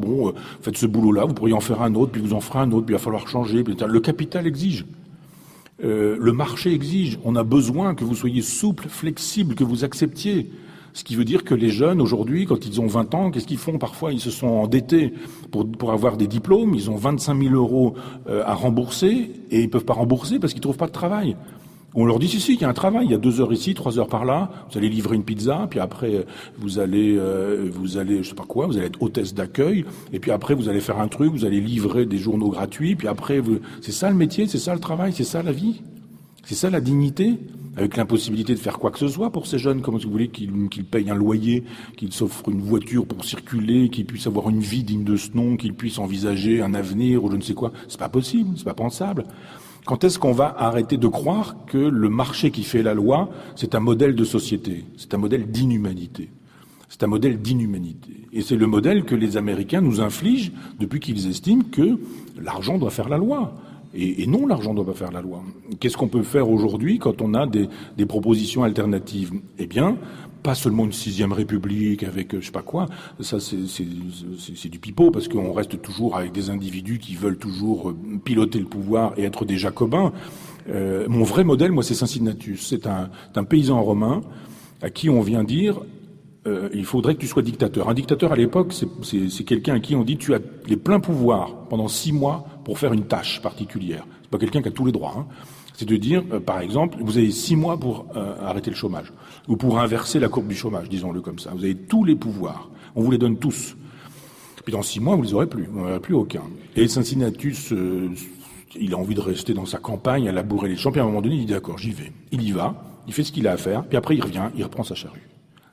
faites ce boulot-là, vous pourriez en faire un autre, puis vous en ferez un autre, puis il va falloir changer. Le capital exige. Le marché exige. On a besoin que vous soyez souple, flexible, que vous acceptiez. Ce qui veut dire que les jeunes, aujourd'hui, quand ils ont 20 ans, qu'est-ce qu'ils font? Parfois, ils se sont endettés pour avoir des diplômes. Ils ont 25 000 euros à rembourser et ils peuvent pas rembourser parce qu'ils trouvent pas de travail. On leur dit si, il y a un travail, il y a 2 heures ici, 3 heures par là, vous allez livrer une pizza, puis après vous allez je sais pas quoi, vous allez être hôtesse d'accueil, et puis après vous allez faire un truc, vous allez livrer des journaux gratuits, puis après c'est ça le métier, c'est ça le travail, c'est ça la vie, c'est ça la dignité, avec l'impossibilité de faire quoi que ce soit pour ces jeunes, comme vous voulez qu'ils payent un loyer, qu'ils s'offrent une voiture pour circuler, qu'ils puissent avoir une vie digne de ce nom, qu'ils puissent envisager un avenir ou je ne sais quoi, c'est pas possible, c'est pas pensable. Quand est-ce qu'on va arrêter de croire que le marché qui fait la loi, c'est un modèle de société, c'est un modèle d'inhumanité? C'est un modèle d'inhumanité. Et c'est le modèle que les Américains nous infligent depuis qu'ils estiment que l'argent doit faire la loi. Et non, l'argent ne doit pas faire la loi. Qu'est-ce qu'on peut faire aujourd'hui quand on a des propositions alternatives? Eh bien, pas seulement une 6e République avec je sais pas quoi, ça c'est du pipeau, parce qu'on reste toujours avec des individus qui veulent toujours piloter le pouvoir et être des jacobins. Mon vrai modèle, moi, c'est Cincinnatus. C'est un paysan romain à qui on vient dire il faudrait que tu sois dictateur. Un dictateur à l'époque, c'est quelqu'un à qui on dit tu as les pleins pouvoirs pendant 6 mois pour faire une tâche particulière. C'est pas quelqu'un qui a tous les droits. C'est de dire, par exemple, vous avez 6 mois pour arrêter le chômage, ou pour inverser la courbe du chômage, disons-le comme ça. Vous avez tous les pouvoirs. On vous les donne tous. Puis dans 6 mois, vous les aurez plus. Vous n'en aurez plus aucun. Et Cincinnatus, il a envie de rester dans sa campagne, à labourer les champs, puis à un moment donné, il dit d'accord, j'y vais. Il y va, il fait ce qu'il a à faire, puis après il revient, il reprend sa charrue.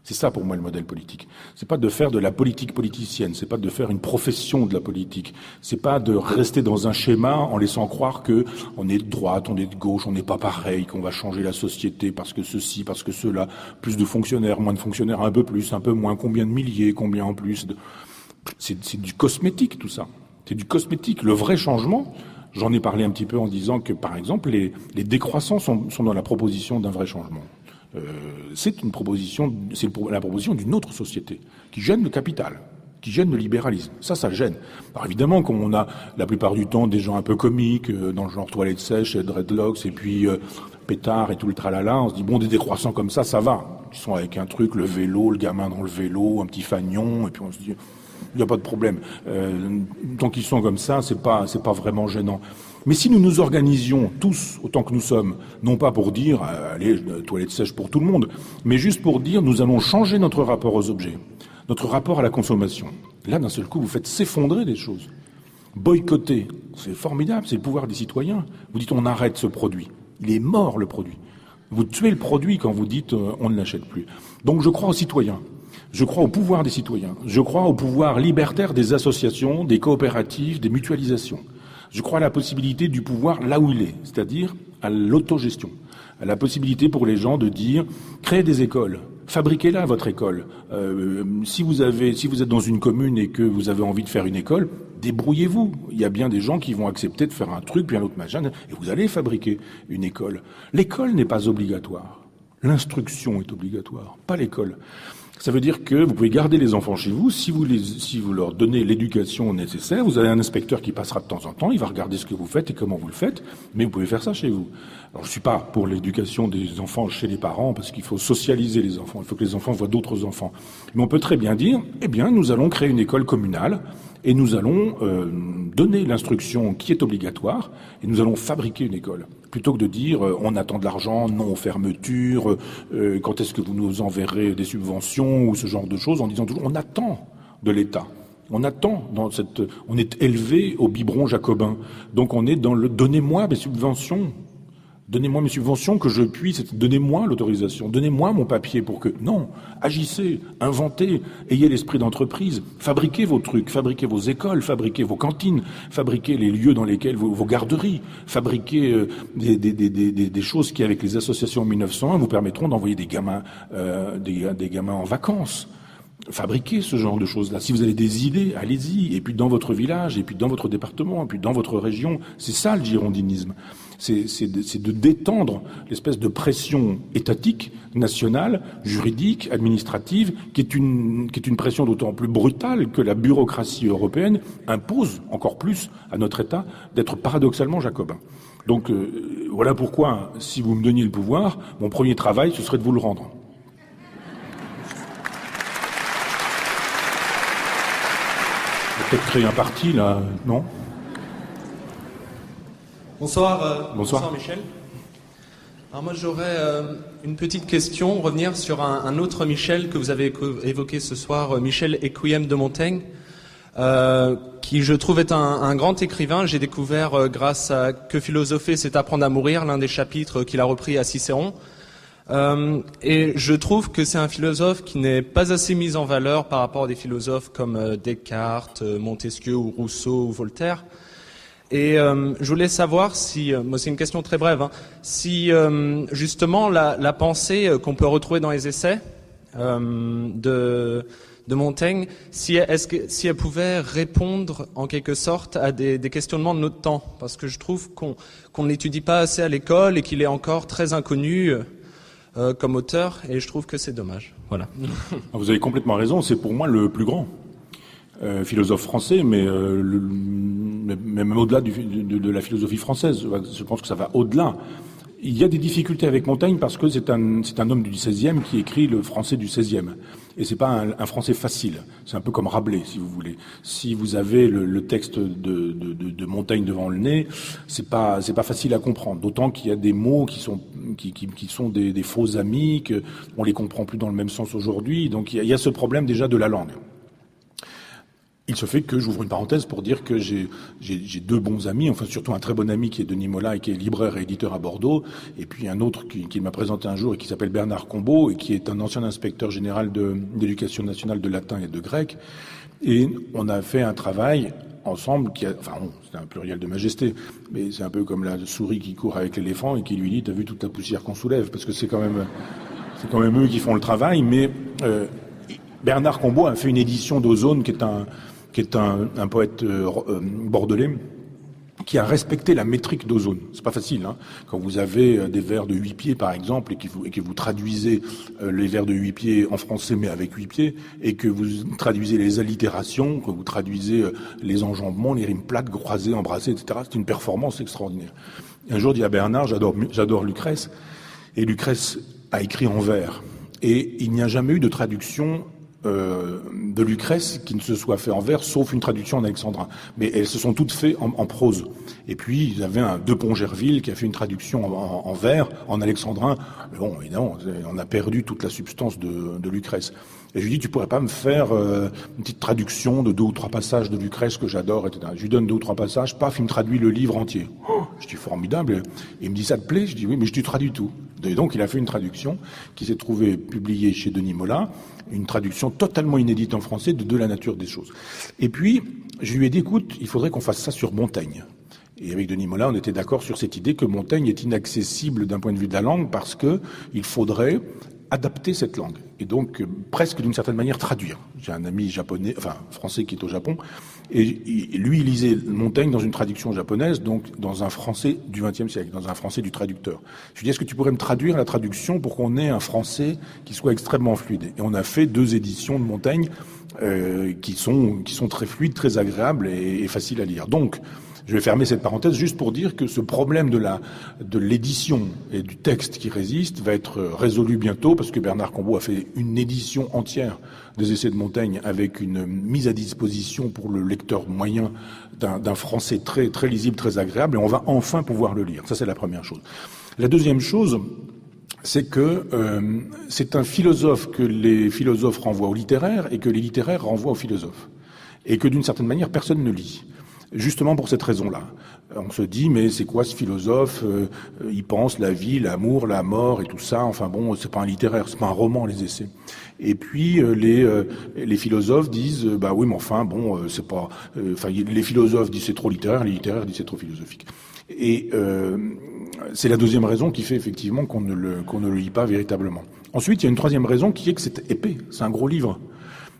C'est ça pour moi le modèle politique. C'est pas de faire de la politique politicienne, c'est pas de faire une profession de la politique, c'est pas de rester dans un schéma en laissant croire que on est de droite, on est de gauche, on n'est pas pareil, qu'on va changer la société parce que ceci, parce que cela, plus de fonctionnaires, moins de fonctionnaires, un peu plus, un peu moins, combien de milliers, combien en plus. C'est du cosmétique tout ça. C'est du cosmétique. Le vrai changement, j'en ai parlé un petit peu en disant que par exemple les décroissants sont dans la proposition d'un vrai changement. C'est la proposition d'une autre société qui gêne le capital, qui gêne le libéralisme. Ça gêne. Alors évidemment, comme on a la plupart du temps des gens un peu comiques, dans le genre toilette sèche, dreadlocks, et puis pétard et tout le tralala, on se dit bon, des décroissants comme ça va. Ils sont avec un truc, le vélo, le gamin dans le vélo, un petit fagnon, et puis on se dit il n'y a pas de problème. Tant qu'ils sont comme ça, c'est pas vraiment gênant. Mais si nous nous organisions tous autant que nous sommes, non pas pour dire allez, toilette sèche pour tout le monde, mais juste pour dire nous allons changer notre rapport aux objets, notre rapport à la consommation. Là, d'un seul coup, vous faites s'effondrer des choses. Boycotter, c'est formidable, c'est le pouvoir des citoyens. Vous dites on arrête ce produit. Il est mort, le produit. Vous tuez le produit quand vous dites on ne l'achète plus. Donc je crois aux citoyens. Je crois au pouvoir des citoyens. Je crois au pouvoir libertaire des associations, des coopératives, des mutualisations. Je crois à la possibilité du pouvoir là où il est, c'est-à-dire à l'autogestion, à la possibilité pour les gens de dire créez des écoles, fabriquez-la votre école. Si vous êtes dans une commune et que vous avez envie de faire une école, débrouillez-vous. Il y a bien des gens qui vont accepter de faire un truc puis un autre machin et vous allez fabriquer une école. L'école n'est pas obligatoire. L'instruction est obligatoire, pas l'école. Ça veut dire que vous pouvez garder les enfants chez vous, si vous leur donnez l'éducation nécessaire, vous avez un inspecteur qui passera de temps en temps, il va regarder ce que vous faites et comment vous le faites, mais vous pouvez faire ça chez vous. Alors je suis pas pour l'éducation des enfants chez les parents, parce qu'il faut socialiser les enfants, il faut que les enfants voient d'autres enfants. Mais on peut très bien dire, eh bien, nous allons créer une école communale, et nous allons donner l'instruction qui est obligatoire, et nous allons fabriquer une école. Plutôt que de dire on attend de l'argent, non aux fermetures, quand est-ce que vous nous enverrez des subventions ou ce genre de choses, en disant toujours on attend de l'État. On attend on est élevé au biberon jacobin. Donc on est dans le donnez-moi mes subventions. Donnez-moi mes subventions que je puisse, donnez-moi l'autorisation, donnez-moi mon papier pour que... Non, agissez, inventez, ayez l'esprit d'entreprise, fabriquez vos trucs, fabriquez vos écoles, fabriquez vos cantines, fabriquez les lieux dans lesquels vos garderies, fabriquez des choses qui, avec les associations en 1901, vous permettront d'envoyer des gamins en vacances. Fabriquez ce genre de choses-là. Si vous avez des idées, allez-y. Et puis dans votre village, et puis dans votre département, et puis dans votre région, c'est ça le girondinisme. C'est de détendre l'espèce de pression étatique, nationale, juridique, administrative, qui est une pression d'autant plus brutale que la bureaucratie européenne impose encore plus à notre État d'être paradoxalement jacobin. Donc voilà pourquoi, si vous me donniez le pouvoir, mon premier travail, ce serait de vous le rendre. Peut-être créer un parti, là, non? Bonsoir Michel. Alors moi j'aurais une petite question, revenir sur un autre Michel que vous avez évoqué ce soir, Michel Requiem de Montaigne, qui je trouve est un grand écrivain. J'ai découvert grâce à Que philosopher, c'est apprendre à mourir, l'un des chapitres qu'il a repris à Cicéron. Et je trouve que c'est un philosophe qui n'est pas assez mis en valeur par rapport à des philosophes comme Descartes, Montesquieu ou Rousseau ou Voltaire. Et je voulais savoir si, moi c'est une question très brève, hein, si justement la pensée qu'on peut retrouver dans les essais de Montaigne, si elle pouvait répondre en quelque sorte à des questionnements de notre temps, parce que je trouve qu'on ne l'étudie pas assez à l'école et qu'il est encore très inconnu comme auteur, et je trouve que c'est dommage. Voilà. Vous avez complètement raison, c'est pour moi le plus grand philosophe français, mais même au-delà de la philosophie française. Je pense que ça va au-delà. Il y a des difficultés avec Montaigne parce que c'est un homme du XVIe qui écrit le français du XVIe. Et c'est pas un français facile. C'est un peu comme Rabelais, si vous voulez. Si vous avez le texte de Montaigne devant le nez, c'est pas facile à comprendre. D'autant qu'il y a des mots qui sont des faux amis, qu'on les comprend plus dans le même sens aujourd'hui. Donc il y a ce problème déjà de la langue. Il se fait que, j'ouvre une parenthèse pour dire que j'ai deux bons amis, enfin surtout un très bon ami qui est Denis Mola et qui est libraire et éditeur à Bordeaux, et puis un autre qui m'a présenté un jour et qui s'appelle Bernard Combeau et qui est un ancien inspecteur général d'éducation nationale de latin et de grec. Et on a fait un travail ensemble c'est un pluriel de majesté, mais c'est un peu comme la souris qui court avec l'éléphant et qui lui dit « T'as vu toute la poussière qu'on soulève ?» Parce que c'est quand même eux qui font le travail, mais Bernard Combeau a fait une édition d'Ozone qui est un poète bordelais qui a respecté la métrique d'Ozone. C'est pas facile, hein. Quand vous avez des vers de 8 pieds, par exemple, et que vous traduisez les vers de 8 pieds en français, mais avec 8 pieds, et que vous traduisez les allitérations, que vous traduisez les enjambements, les rimes plates, croisées, embrassées, etc. C'est une performance extraordinaire. Et un jour, dit à Bernard, j'adore Lucrèce, et Lucrèce a écrit en vers. Et il n'y a jamais eu de traduction de Lucrèce qui ne se soit fait en vers, sauf une traduction en alexandrin. Mais elles se sont toutes faites en prose. Et puis, il y avait un De Pont-Gerville qui a fait une traduction en vers, en alexandrin. Mais bon, évidemment, on a perdu toute la substance de Lucrèce. Et je lui dis, tu pourrais pas me faire une petite traduction de 2 ou 3 passages de Lucrèce que j'adore, etc. Je lui donne 2 ou 3 passages, paf, il me traduit le livre entier. Je dis, formidable. Et il me dit, ça te plaît? Je dis, oui, mais je te traduis tout. Et donc, il a fait une traduction qui s'est trouvée publiée chez Denis Mola, une traduction totalement inédite en français de la nature des choses. Et puis, je lui ai dit, écoute, il faudrait qu'on fasse ça sur Montaigne. Et avec Denis Mola, on était d'accord sur cette idée que Montaigne est inaccessible d'un point de vue de la langue parce que il faudrait adapter cette langue. Et donc, presque d'une certaine manière, traduire. J'ai un ami français qui est au Japon, et lui, il lisait Montaigne dans une traduction japonaise, donc dans un français du XXe siècle, dans un français du traducteur. Je lui dis, est-ce que tu pourrais me traduire la traduction pour qu'on ait un français qui soit extrêmement fluide? Et on a fait 2 éditions de Montaigne qui sont très fluides, très agréables et faciles à lire. Donc, je vais fermer cette parenthèse juste pour dire que ce problème de l'édition et du texte qui résiste va être résolu bientôt parce que Bernard Combeau a fait une édition entière des essais de Montaigne avec une mise à disposition pour le lecteur moyen d'un français très, très lisible, très agréable, et on va enfin pouvoir le lire. Ça, c'est la première chose. La deuxième chose, c'est que c'est un philosophe que les philosophes renvoient aux littéraires et que les littéraires renvoient aux philosophes. Et que d'une certaine manière, personne ne lit. Justement pour cette raison-là. On se dit, mais c'est quoi ce philosophe? Il pense la vie, l'amour, la mort et tout ça. Enfin bon, c'est pas un littéraire, c'est pas un roman, les essais. Et puis les philosophes disent, bah oui, mais enfin bon, c'est pas. Les philosophes disent c'est trop littéraire, les littéraires disent c'est trop philosophique. Et c'est la deuxième raison qui fait effectivement qu'on ne le lit pas véritablement. Ensuite, il y a une troisième raison qui est que c'est épais, c'est un gros livre,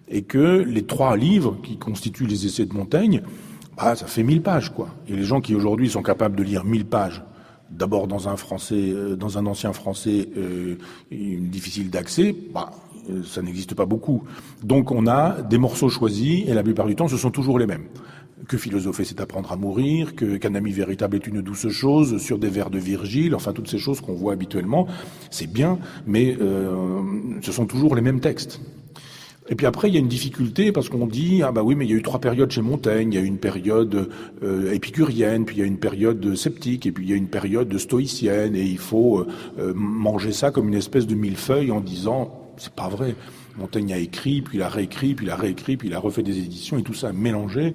et que les 3 livres qui constituent les essais de Montaigne, ça fait 1000 pages, quoi. Et les gens qui aujourd'hui sont capables de lire 1000 pages, d'abord dans un ancien français difficile d'accès, ça n'existe pas beaucoup. Donc on a des morceaux choisis, et la plupart du temps, ce sont toujours les mêmes. Que philosopher, c'est apprendre à mourir, qu'un ami véritable est une douce chose, sur des vers de Virgile, enfin toutes ces choses qu'on voit habituellement, c'est bien, mais ce sont toujours les mêmes textes. Et puis après, il y a une difficulté parce qu'on dit, oui, mais il y a eu 3 périodes chez Montaigne. Il y a eu une période épicurienne, puis il y a une période sceptique, et puis il y a une période stoïcienne, et il faut manger ça comme une espèce de millefeuille en disant, c'est pas vrai. Montaigne a écrit, puis il a réécrit, puis il a réécrit, puis il a refait des éditions, et tout ça mélangé.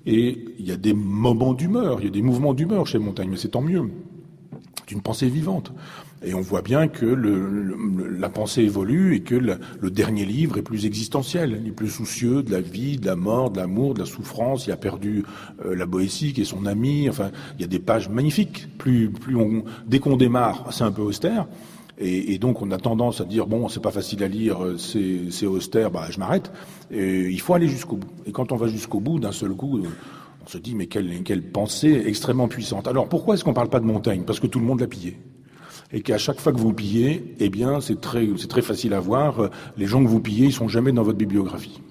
Et il y a des moments d'humeur, il y a des mouvements d'humeur chez Montaigne, mais c'est tant mieux. une pensée vivante. Et on voit bien que la pensée évolue et que le dernier livre est plus existentiel. Il est plus soucieux de la vie, de la mort, de l'amour, de la souffrance. Il a perdu la Boétie qui est son amie. Enfin, il y a des pages magnifiques. Dès qu'on démarre, c'est un peu austère. Et donc on a tendance à dire bon, c'est pas facile à lire, c'est austère, je m'arrête. Et il faut aller jusqu'au bout. Et quand on va jusqu'au bout, d'un seul coup, on se dit mais quelle pensée extrêmement puissante. Alors pourquoi est-ce qu'on parle pas de Montaigne ? Parce que tout le monde l'a pillé. Et qu'à chaque fois que vous pillez, eh bien, c'est très facile à voir. Les gens que vous pillez, ils sont jamais dans votre bibliographie.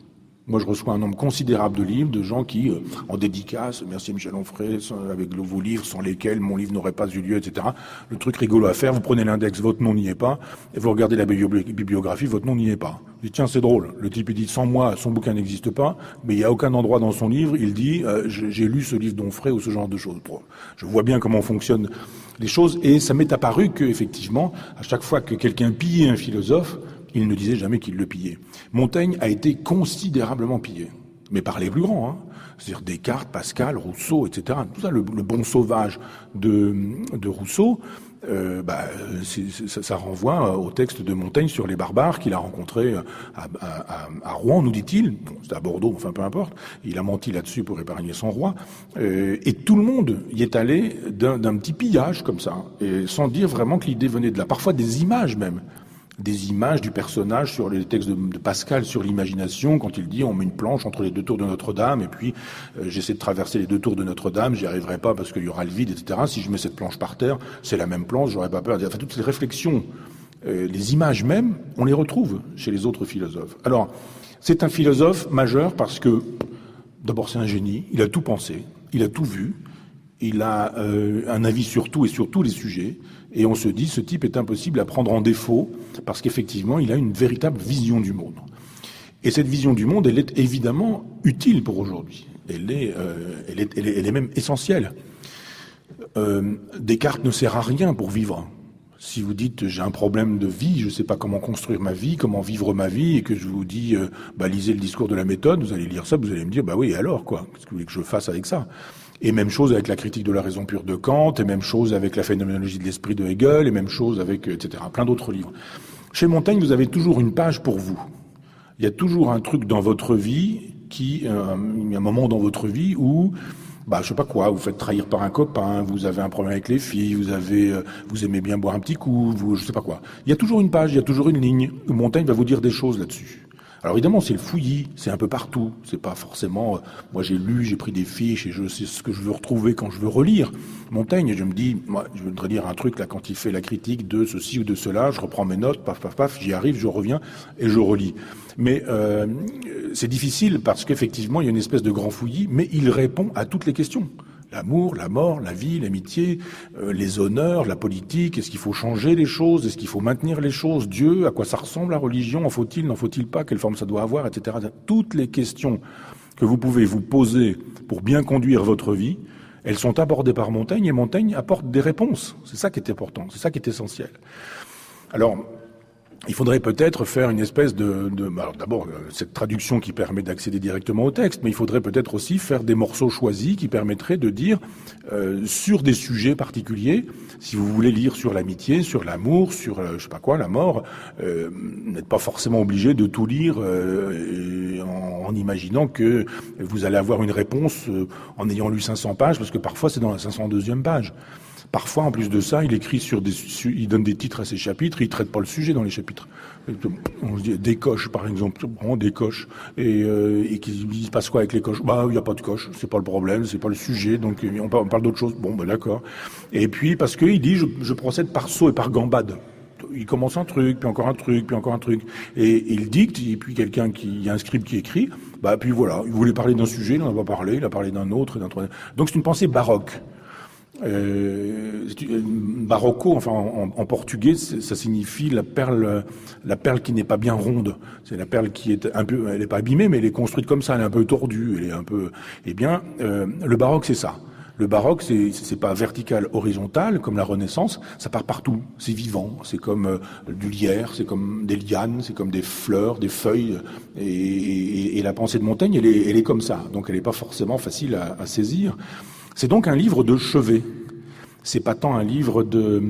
Moi, je reçois un nombre considérable de livres, de gens qui, en dédicace, merci Michel Onfray, avec vos livres sans lesquels mon livre n'aurait pas eu lieu, etc. Le truc rigolo à faire, vous prenez l'index, votre nom n'y est pas, et vous regardez la bibliographie, votre nom n'y est pas. Vous dites, tiens, c'est drôle. Le type, il dit, sans moi, son bouquin n'existe pas, mais il n'y a aucun endroit dans son livre, il dit, j'ai lu ce livre d'Onfray ou ce genre de choses. Je vois bien comment fonctionnent les choses, et ça m'est apparu que, effectivement, à chaque fois que quelqu'un pillait un philosophe, il ne disait jamais qu'il le pillait. Montaigne a été considérablement pillé, mais par les plus grands, hein. C'est-à-dire Descartes, Pascal, Rousseau, etc. Tout ça, le bon sauvage de Rousseau, ça renvoie au texte de Montaigne sur les barbares qu'il a rencontrés à Rouen, nous dit-il. Bon, c'était à Bordeaux, enfin peu importe. Il a menti là-dessus pour épargner son roi. Et tout le monde y est allé d'un petit pillage comme ça, et sans dire vraiment que l'idée venait de là. Parfois des images même. Des images du personnage sur les textes de Pascal sur l'imagination, quand il dit on met une planche entre les deux tours de Notre-Dame et puis j'essaie de traverser les deux tours de Notre-Dame, j'y arriverai pas parce qu'il y aura le vide, etc. Si je mets cette planche par terre, c'est la même planche, j'aurais pas peur. Enfin, toutes ces réflexions, les images même, on les retrouve chez les autres philosophes. Alors, c'est un philosophe majeur parce que, d'abord c'est un génie, il a tout pensé, il a tout vu, il a un avis sur tout et sur tous les sujets. Et on se dit, ce type est impossible à prendre en défaut parce qu'effectivement, il a une véritable vision du monde. Et cette vision du monde, elle est évidemment utile pour aujourd'hui. Elle est même essentielle. Descartes ne sert à rien pour vivre. Si vous dites, j'ai un problème de vie, je ne sais pas comment construire ma vie, comment vivre ma vie, et que je vous dis, lisez le discours de la méthode, vous allez lire ça, vous allez me dire, oui, alors quoi ? Qu'est-ce que vous voulez que je fasse avec ça ? Et même chose avec la critique de la raison pure de Kant, et même chose avec la phénoménologie de l'esprit de Hegel, et même chose avec, etc., plein d'autres livres. Chez Montaigne, vous avez toujours une page pour vous. Il y a toujours un truc dans votre vie il y a un moment dans votre vie où, je sais pas quoi, vous faites trahir par un copain, vous avez un problème avec les filles, vous aimez bien boire un petit coup, je sais pas quoi. Il y a toujours une page, il y a toujours une ligne où Montaigne va vous dire des choses là-dessus. Alors évidemment, c'est le fouillis, c'est un peu partout. C'est pas forcément, moi j'ai lu, j'ai pris des fiches et je sais ce que je veux retrouver quand je veux relire Montaigne. Et je me dis, moi, je voudrais lire un truc là quand il fait la critique de ceci ou de cela. Je reprends mes notes, paf, paf, paf, j'y arrive, je reviens et je relis. Mais c'est difficile parce qu'effectivement, il y a une espèce de grand fouillis, mais il répond à toutes les questions. L'amour, la mort, la vie, l'amitié, les honneurs, la politique, est-ce qu'il faut changer les choses, est-ce qu'il faut maintenir les choses, Dieu, à quoi ça ressemble la religion, en faut-il, n'en faut-il pas, quelle forme ça doit avoir, etc. Toutes les questions que vous pouvez vous poser pour bien conduire votre vie, elles sont abordées par Montaigne et Montaigne apporte des réponses. C'est ça qui est important, c'est ça qui est essentiel. Alors, il faudrait peut-être faire une espèce alors d'abord, cette traduction qui permet d'accéder directement au texte, mais il faudrait peut-être aussi faire des morceaux choisis qui permettraient de dire, sur des sujets particuliers, si vous voulez lire sur l'amitié, sur l'amour, sur, la mort, n'êtes pas forcément obligé de tout lire en imaginant que vous allez avoir une réponse en ayant lu 500 pages, parce que parfois c'est dans la 502e page. Parfois, en plus de ça, il écrit il donne des titres à ses chapitres, il traite pas le sujet dans les chapitres. On se dit des coches, par exemple, on des coches, et qu'il se passe quoi avec les coches ? Il y a pas de coches, c'est pas le problème, c'est pas le sujet, donc on parle d'autre chose. Bon, d'accord. Et puis parce que il dit, je procède par saut et par gambade. Il commence un truc, puis encore un truc, puis encore un truc, et il dicte, et puis il y a un scribe qui écrit. Puis voilà, il voulait parler d'un sujet, il n'en a pas parlé, il a parlé d'un autre, et d'un troisième. Donc c'est une pensée baroque. Barocco, enfin en portugais, ça signifie la perle qui n'est pas bien ronde. C'est la perle qui est un peu, elle est pas abîmée, mais elle est construite comme ça, elle est un peu tordue, elle est un peu. Le baroque c'est ça. Le baroque c'est pas vertical, horizontal comme la Renaissance, ça part partout. C'est vivant, c'est comme du lierre, c'est comme des lianes, c'est comme des fleurs, des feuilles. Et la pensée de Montaigne, elle est comme ça. Donc elle est pas forcément facile à saisir. C'est donc un livre de chevet. c'est pas tant un livre de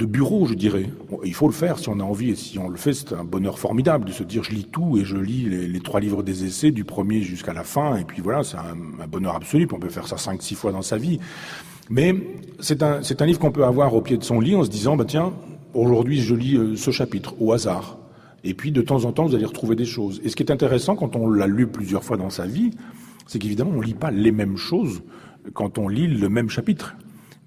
bureau, je dirais. Bon, il faut le faire si on a envie, et si on le fait, c'est un bonheur formidable de se dire je lis tout, et je lis les 3 livres des essais, du premier jusqu'à la fin, et puis voilà, c'est un bonheur absolu, puis on peut faire ça 5-6 fois dans sa vie. Mais c'est un livre qu'on peut avoir au pied de son lit en se disant, tiens, aujourd'hui je lis ce chapitre, au hasard. Et puis de temps en temps, vous allez retrouver des choses. Et ce qui est intéressant quand on l'a lu plusieurs fois dans sa vie, c'est qu'évidemment, on lit pas les mêmes choses quand on lit le même chapitre.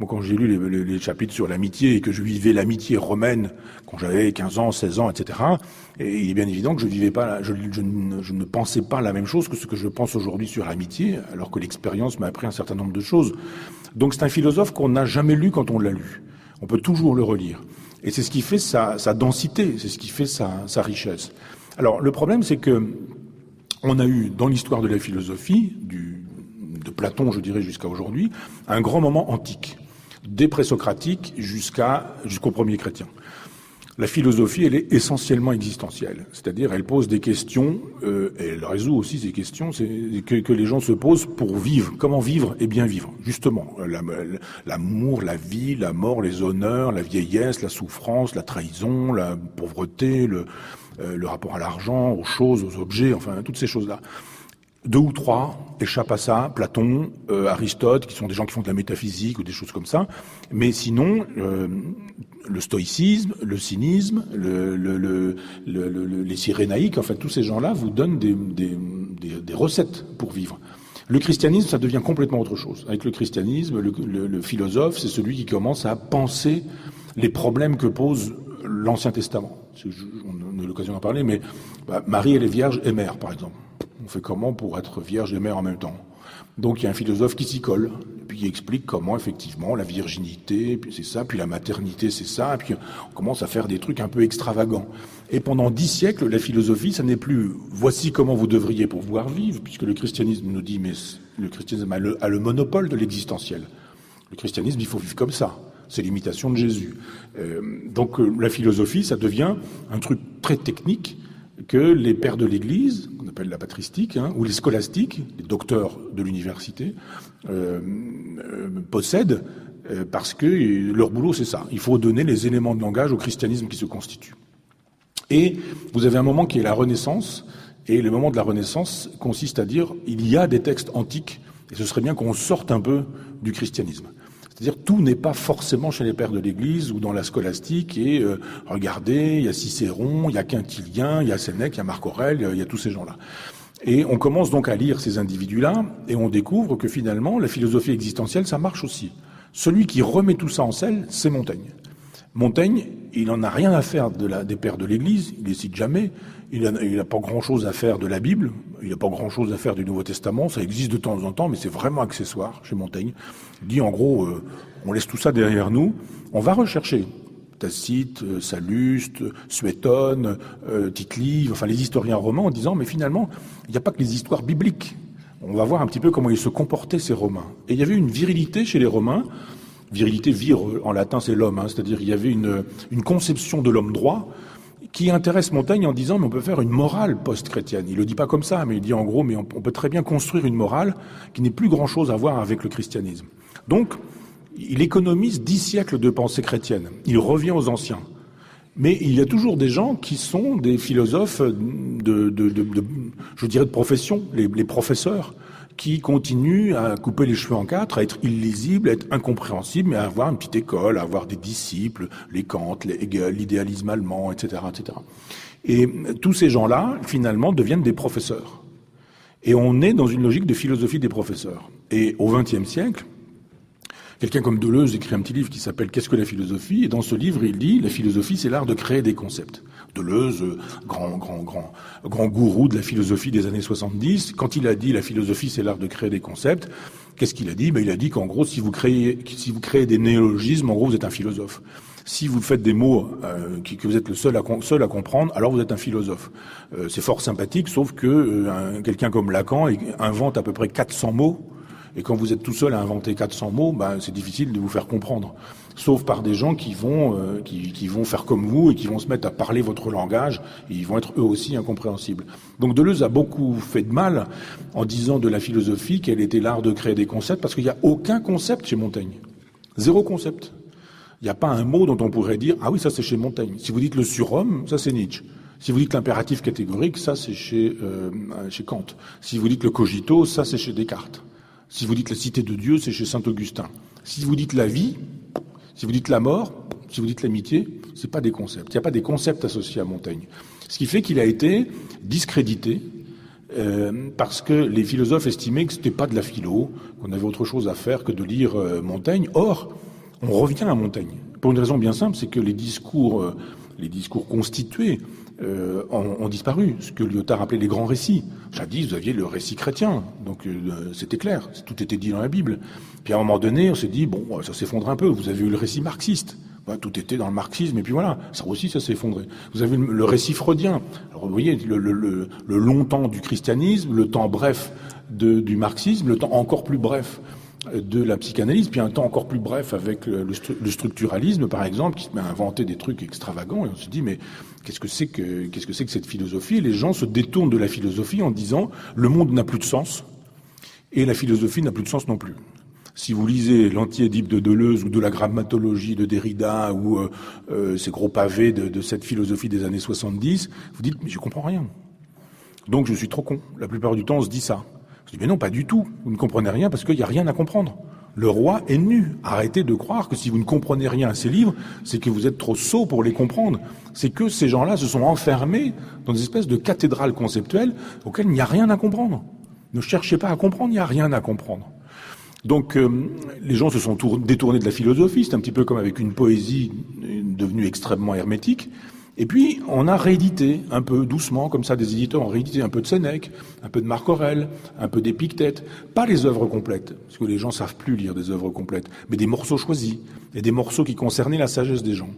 Bon, quand j'ai lu les chapitres sur l'amitié et que je vivais l'amitié romaine quand j'avais 15 ans, 16 ans, etc., et il est bien évident que je ne pensais pas la même chose que ce que je pense aujourd'hui sur l'amitié, alors que l'expérience m'a appris un certain nombre de choses. Donc c'est un philosophe qu'on n'a jamais lu quand on l'a lu. On peut toujours le relire. Et c'est ce qui fait sa densité, c'est ce qui fait sa richesse. Alors le problème, c'est que on a eu dans l'histoire de la philosophie, de Platon, je dirais, jusqu'à aujourd'hui, un grand moment antique, des présocratiques jusqu'aux premiers chrétiens. La philosophie, elle est essentiellement existentielle, c'est-à-dire elle pose des questions, et elle résout aussi ces questions que les gens se posent pour vivre. Comment vivre et bien vivre, justement. L'amour, la vie, la mort, les honneurs, la vieillesse, la souffrance, la trahison, la pauvreté, le rapport à l'argent, aux choses, aux objets, enfin toutes ces choses-là. 2 ou 3 échappent à ça, Platon, Aristote, qui sont des gens qui font de la métaphysique ou des choses comme ça. Mais sinon, le stoïcisme, le cynisme, les cyrénaïques, enfin tous ces gens-là vous donnent des recettes pour vivre. Le christianisme, ça devient complètement autre chose. Avec le christianisme, le philosophe, c'est celui qui commence à penser les problèmes que pose l'Ancien Testament. On a eu l'occasion d'en parler, mais Marie, elle est vierge et mère, par exemple. On fait comment pour être vierge et mère en même temps? Donc il y a un philosophe qui s'y colle, et puis il explique comment effectivement la virginité, puis c'est ça, puis la maternité c'est ça, et puis on commence à faire des trucs un peu extravagants. Et pendant 10 siècles, la philosophie, ça n'est plus voici comment vous devriez pouvoir vivre, puisque le christianisme nous dit mais le christianisme a le monopole de l'existentiel. Le christianisme, il faut vivre comme ça. C'est l'imitation de Jésus. Donc la philosophie, ça devient un truc très technique que les pères de l'Église, qu'on appelle la patristique, ou les scolastiques, les docteurs de l'université, possèdent parce que leur boulot, c'est ça. Il faut donner les éléments de langage au christianisme qui se constitue. Et vous avez un moment qui est la Renaissance, et le moment de la Renaissance consiste à dire il y a des textes antiques, et ce serait bien qu'on sorte un peu du christianisme. C'est-à-dire tout n'est pas forcément chez les pères de l'Église ou dans la scolastique, et regardez, il y a Cicéron, il y a Quintilien, il y a Sénèque, il y a Marc Aurèle, il y a tous ces gens-là. Et on commence donc à lire ces individus-là, et on découvre que finalement, la philosophie existentielle, ça marche aussi. Celui qui remet tout ça en selle, c'est Montaigne. Montaigne, il n'en a rien à faire des pères de l'Église, il les cite jamais, il n'a pas grand-chose à faire de la Bible, il n'a pas grand-chose à faire du Nouveau Testament, ça existe de temps en temps, mais c'est vraiment accessoire chez Montaigne. Il dit en gros, on laisse tout ça derrière nous, on va rechercher Tacite, Salluste, Suétone, Tite-Live, enfin les historiens romains, en disant mais finalement, il n'y a pas que les histoires bibliques. On va voir un petit peu comment ils se comportaient ces Romains. Et il y avait une virilité chez les Romains. Virilité, vir en latin c'est l'homme, c'est-à-dire il y avait une conception de l'homme droit qui intéresse Montaigne en disant mais on peut faire une morale post-chrétienne. Il le dit pas comme ça, mais il dit en gros mais on peut très bien construire une morale qui n'ait plus grand-chose à voir avec le christianisme. Donc il économise 10 siècles de pensée chrétienne. Il revient aux anciens. Mais il y a toujours des gens qui sont des philosophes je dirais de profession, les professeurs, qui continuent à couper les cheveux en 4, à être illisibles, à être incompréhensibles, mais à avoir une petite école, à avoir des disciples, les Kant, les Hegel, l'idéalisme allemand, etc., etc. Et tous ces gens-là, finalement, deviennent des professeurs. Et on est dans une logique de philosophie des professeurs. Et au XXe siècle, quelqu'un comme Deleuze écrit un petit livre qui s'appelle « Qu'est-ce que la philosophie ?» Et dans ce livre, il dit « La philosophie, c'est l'art de créer des concepts ». Deleuze, grand gourou de la philosophie des années 70, quand il a dit « La philosophie, c'est l'art de créer des concepts », qu'est-ce qu'il a dit ? Il a dit qu'en gros, si vous créez des néologismes, en gros, vous êtes un philosophe. Si vous faites des mots que vous êtes le seul à comprendre, alors vous êtes un philosophe. C'est fort sympathique, sauf que quelqu'un comme Lacan invente à peu près 400 mots, Et quand vous êtes tout seul à inventer 400 mots, c'est difficile de vous faire comprendre. Sauf par des gens qui vont faire comme vous et qui vont se mettre à parler votre langage, et ils vont être eux aussi incompréhensibles. Donc Deleuze a beaucoup fait de mal en disant de la philosophie qu'elle était l'art de créer des concepts, parce qu'il n'y a aucun concept chez Montaigne. Zéro concept. Il n'y a pas un mot dont on pourrait dire « Ah oui, ça c'est chez Montaigne ». Si vous dites le surhomme, ça c'est Nietzsche. Si vous dites l'impératif catégorique, ça c'est chez Kant. Si vous dites le cogito, ça c'est chez Descartes. Si vous dites la cité de Dieu, c'est chez Saint-Augustin. Si vous dites la vie, si vous dites la mort, si vous dites l'amitié, c'est pas des concepts. Il n'y a pas des concepts associés à Montaigne. Ce qui fait qu'il a été discrédité parce que les philosophes estimaient que c'était pas de la philo, qu'on avait autre chose à faire que de lire Montaigne. Or, on revient à Montaigne. Pour une raison bien simple, c'est que les discours constitués ont disparu, ce que Lyotard appelait les grands récits. Jadis, vous aviez le récit chrétien, donc c'était clair, tout était dit dans la Bible. Puis à un moment donné, on s'est dit, bon, ça s'effondre un peu, vous avez eu le récit marxiste, tout était dans le marxisme, et puis voilà, ça aussi, ça s'est effondré. Vous avez le récit freudien, alors vous voyez, le long temps du christianisme, le temps bref du marxisme, le temps encore plus bref de la psychanalyse, puis un temps encore plus bref avec le structuralisme, par exemple, qui se met à inventer des trucs extravagants, et on se dit, mais qu'est-ce que c'est que cette philosophie? Et les gens se détournent de la philosophie en disant, le monde n'a plus de sens, et la philosophie n'a plus de sens non plus. Si vous lisez l'Anti-Édipe de Deleuze ou de la grammatologie de Derrida ou ces gros pavés de cette philosophie des années 70, vous dites, mais je comprends rien. Donc je suis trop con. La plupart du temps, on se dit ça. Je dis, mais non, pas du tout. Vous ne comprenez rien parce qu'il n'y a rien à comprendre. Le roi est nu. Arrêtez de croire que si vous ne comprenez rien à ces livres, c'est que vous êtes trop sot pour les comprendre. C'est que ces gens-là se sont enfermés dans des espèces de cathédrales conceptuelles auxquelles il n'y a rien à comprendre. Ne cherchez pas à comprendre, il n'y a rien à comprendre. Donc les gens se sont détournés de la philosophie, c'est un petit peu comme avec une poésie devenue extrêmement hermétique. Et puis on a réédité un peu doucement, comme ça, des éditeurs ont réédité un peu de Sénèque, un peu de Marc Aurèle, un peu d'Épictète, pas les œuvres complètes, parce que les gens savent plus lire des œuvres complètes, mais des morceaux choisis, et des morceaux qui concernaient la sagesse des gens.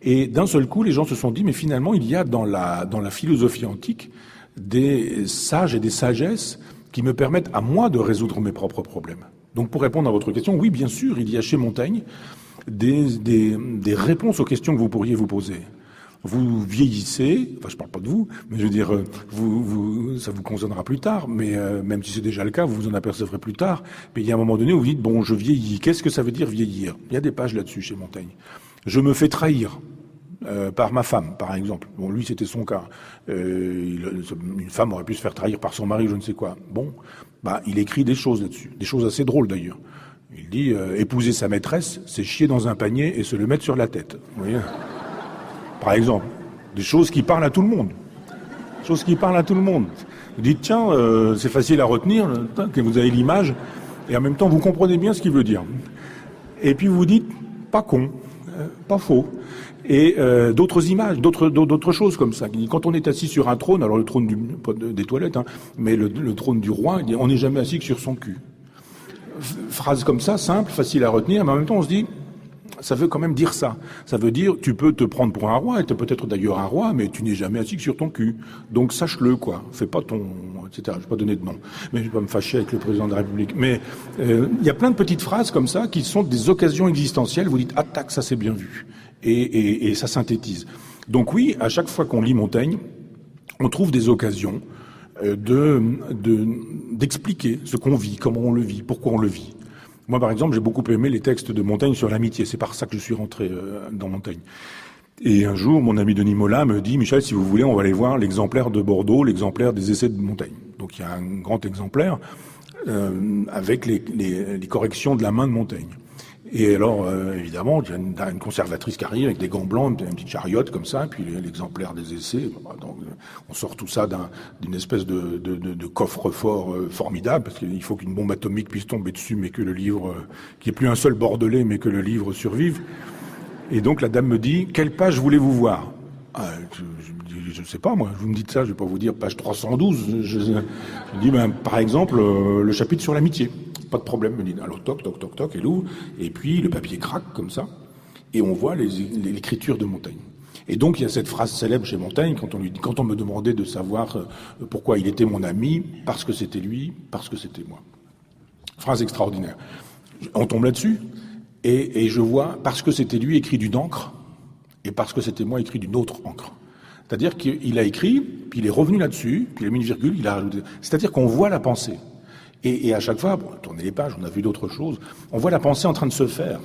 Et d'un seul coup, les gens se sont dit, mais finalement, il y a dans la philosophie antique des sages et des sagesses qui me permettent à moi de résoudre mes propres problèmes. Donc pour répondre à votre question, oui, bien sûr, il y a chez Montaigne des réponses aux questions que vous pourriez vous poser. Vous vieillissez, enfin je parle pas de vous, mais je veux dire, ça vous concernera plus tard, mais même si c'est déjà le cas, vous vous en apercevrez plus tard. Mais il y a un moment donné où vous dites, bon, je vieillis, qu'est-ce que ça veut dire vieillir? Il y a des pages là-dessus chez Montaigne. Je me fais trahir par ma femme, par exemple. Bon, lui, c'était son cas. Une femme aurait pu se faire trahir par son mari, je ne sais quoi. Bon, il écrit des choses là-dessus, des choses assez drôles d'ailleurs. Il dit, épouser sa maîtresse, c'est chier dans un panier et se le mettre sur la tête. Vous voyez? Par exemple, des choses qui parlent à tout le monde. Choses qui parlent à tout le monde. Vous dites, tiens, c'est facile à retenir, que vous avez l'image, et en même temps, vous comprenez bien ce qu'il veut dire. Et puis vous dites, pas con, pas faux. Et d'autres images, d'autres choses comme ça. Quand on est assis sur un trône, alors le trône pas des toilettes, mais le trône du roi, on n'est jamais assis que sur son cul. Phrase comme ça, simple, facile à retenir, mais en même temps on se dit, ça veut quand même dire ça. Ça veut dire, tu peux te prendre pour un roi, et tu es peut-être d'ailleurs un roi, mais tu n'es jamais assis que sur ton cul. Donc sache-le, quoi. Fais pas ton... etc. Je vais pas donner de nom. Mais je vais pas me fâcher avec le président de la République. Mais il y a plein de petites phrases comme ça qui sont des occasions existentielles. Vous dites, ah tac, ça c'est bien vu. Et ça synthétise. Donc oui, à chaque fois qu'on lit Montaigne, on trouve des occasions d'expliquer ce qu'on vit, comment on le vit, pourquoi on le vit. Moi, par exemple, j'ai beaucoup aimé les textes de Montaigne sur l'amitié. C'est par ça que je suis rentré dans Montaigne. Et un jour, mon ami Denis Mola me dit, Michel, si vous voulez, on va aller voir l'exemplaire de Bordeaux, l'exemplaire des essais de Montaigne. Donc il y a un grand exemplaire avec les corrections de la main de Montaigne. Et alors, évidemment, il y a une conservatrice qui arrive avec des gants blancs, une petite chariote comme ça, puis l'exemplaire des essais. Donc, on sort tout ça d'une espèce de coffre-fort formidable, parce qu'il faut qu'une bombe atomique puisse tomber dessus, mais que le livre, qu'il n'y ait plus un seul Bordelais, mais que le livre survive. Et donc la dame me dit, quelle page voulez-vous voir? Je ne sais pas, moi, vous me dites ça, je ne vais pas vous dire page 312. Je dis, par exemple, le chapitre sur l'amitié. Pas de problème, me dit. Alors toc, toc, toc, toc, elle ouvre, et puis le papier craque comme ça, et on voit l'écriture de Montaigne. Et donc il y a cette phrase célèbre chez Montaigne, quand on me demandait de savoir pourquoi il était mon ami, parce que c'était lui, parce que c'était moi. Phrase extraordinaire. On tombe là-dessus, et je vois, parce que c'était lui écrit d'une encre, et parce que c'était moi écrit d'une autre encre. C'est-à-dire qu'il a écrit, puis il est revenu là-dessus, puis il a mis une virgule, il a rajouté. C'est-à-dire qu'on voit la pensée. Et à chaque fois, bon, tourner les pages, on a vu d'autres choses, on voit la pensée en train de se faire.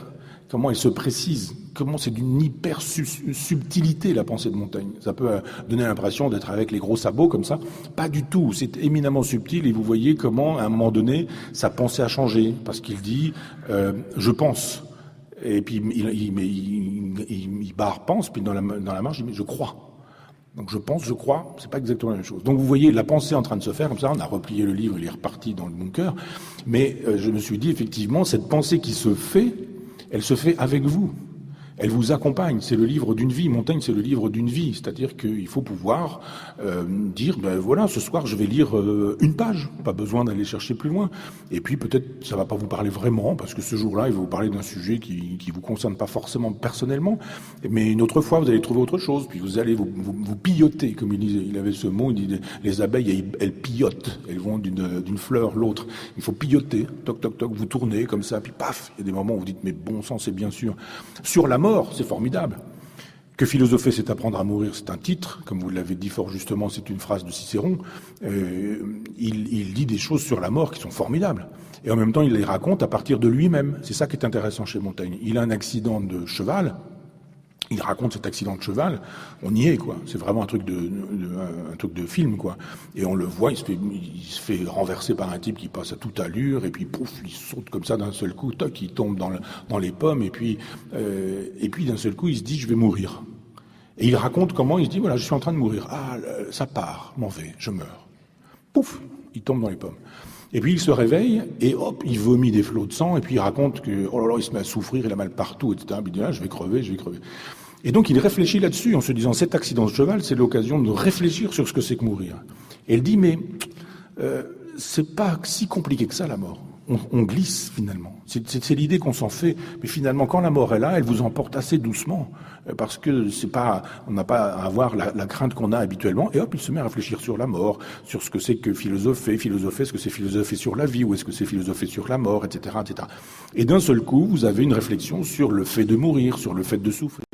Comment elle se précise, comment c'est d'une hyper subtilité la pensée de Montaigne. Ça peut donner l'impression d'être avec les gros sabots comme ça. Pas du tout, c'est éminemment subtil et vous voyez comment, à un moment donné, sa pensée a changé. Parce qu'il dit « je pense ». Et puis il barre « pense », puis dans la marge, il met « je crois ». Donc je pense, je crois, c'est pas exactement la même chose. Donc vous voyez la pensée en train de se faire comme ça, on a replié le livre, il est reparti dans le bunker. Mais je me suis dit effectivement, cette pensée qui se fait, elle se fait avec vous. Elle vous accompagne. C'est le livre d'une vie. Montaigne, c'est le livre d'une vie. C'est-à-dire qu'il faut pouvoir dire, ben voilà, ce soir, je vais lire une page. Pas besoin d'aller chercher plus loin. Et puis peut-être, ça va pas vous parler vraiment, parce que ce jour-là, il va vous parler d'un sujet qui vous concerne pas forcément personnellement. Mais une autre fois, vous allez trouver autre chose. Puis vous allez vous pilloter, comme il disait. Il avait ce mot, il dit, les abeilles, elles pillotent. Elles vont d'une fleur l'autre. Il faut pilloter. Toc, toc, toc. Vous tournez comme ça. Puis paf. Il y a des moments où vous dites, mais bon sang, c'est bien sûr. Sur la mort, c'est formidable. Que philosopher, c'est apprendre à mourir, c'est un titre. Comme vous l'avez dit fort justement, c'est une phrase de Cicéron. Il dit des choses sur la mort qui sont formidables. Et en même temps, il les raconte à partir de lui-même. C'est ça qui est intéressant chez Montaigne. Il a un accident de cheval. Il raconte cet accident de cheval. On y est, quoi. C'est vraiment un truc de film, quoi. Et on le voit, il se fait renverser par un type qui passe à toute allure, et puis pouf, il saute comme ça d'un seul coup, toc, il tombe dans les pommes, et puis d'un seul coup, il se dit, je vais mourir. Et il raconte comment il se dit, voilà, je suis en train de mourir. Ah, ça part, m'en vais, je meurs. Pouf, il tombe dans les pommes. Et puis il se réveille, et hop, il vomit des flots de sang, et puis il raconte que, oh là là, il se met à souffrir, il a mal partout, etc. Puis il dit, ah, je vais crever. Et donc il réfléchit là-dessus, en se disant, cet accident de cheval, c'est l'occasion de réfléchir sur ce que c'est que mourir. Et il dit, mais c'est pas si compliqué que ça, la mort. On glisse, finalement. C'est l'idée qu'on s'en fait. Mais finalement, quand la mort est là, elle vous emporte assez doucement. Parce que on n'a pas à avoir la crainte qu'on a habituellement. Et hop, il se met à réfléchir sur la mort, sur ce que c'est que philosopher, est-ce que c'est philosopher sur la vie, ou est-ce que c'est philosopher sur la mort, etc., etc. Et d'un seul coup, vous avez une réflexion sur le fait de mourir, sur le fait de souffrir.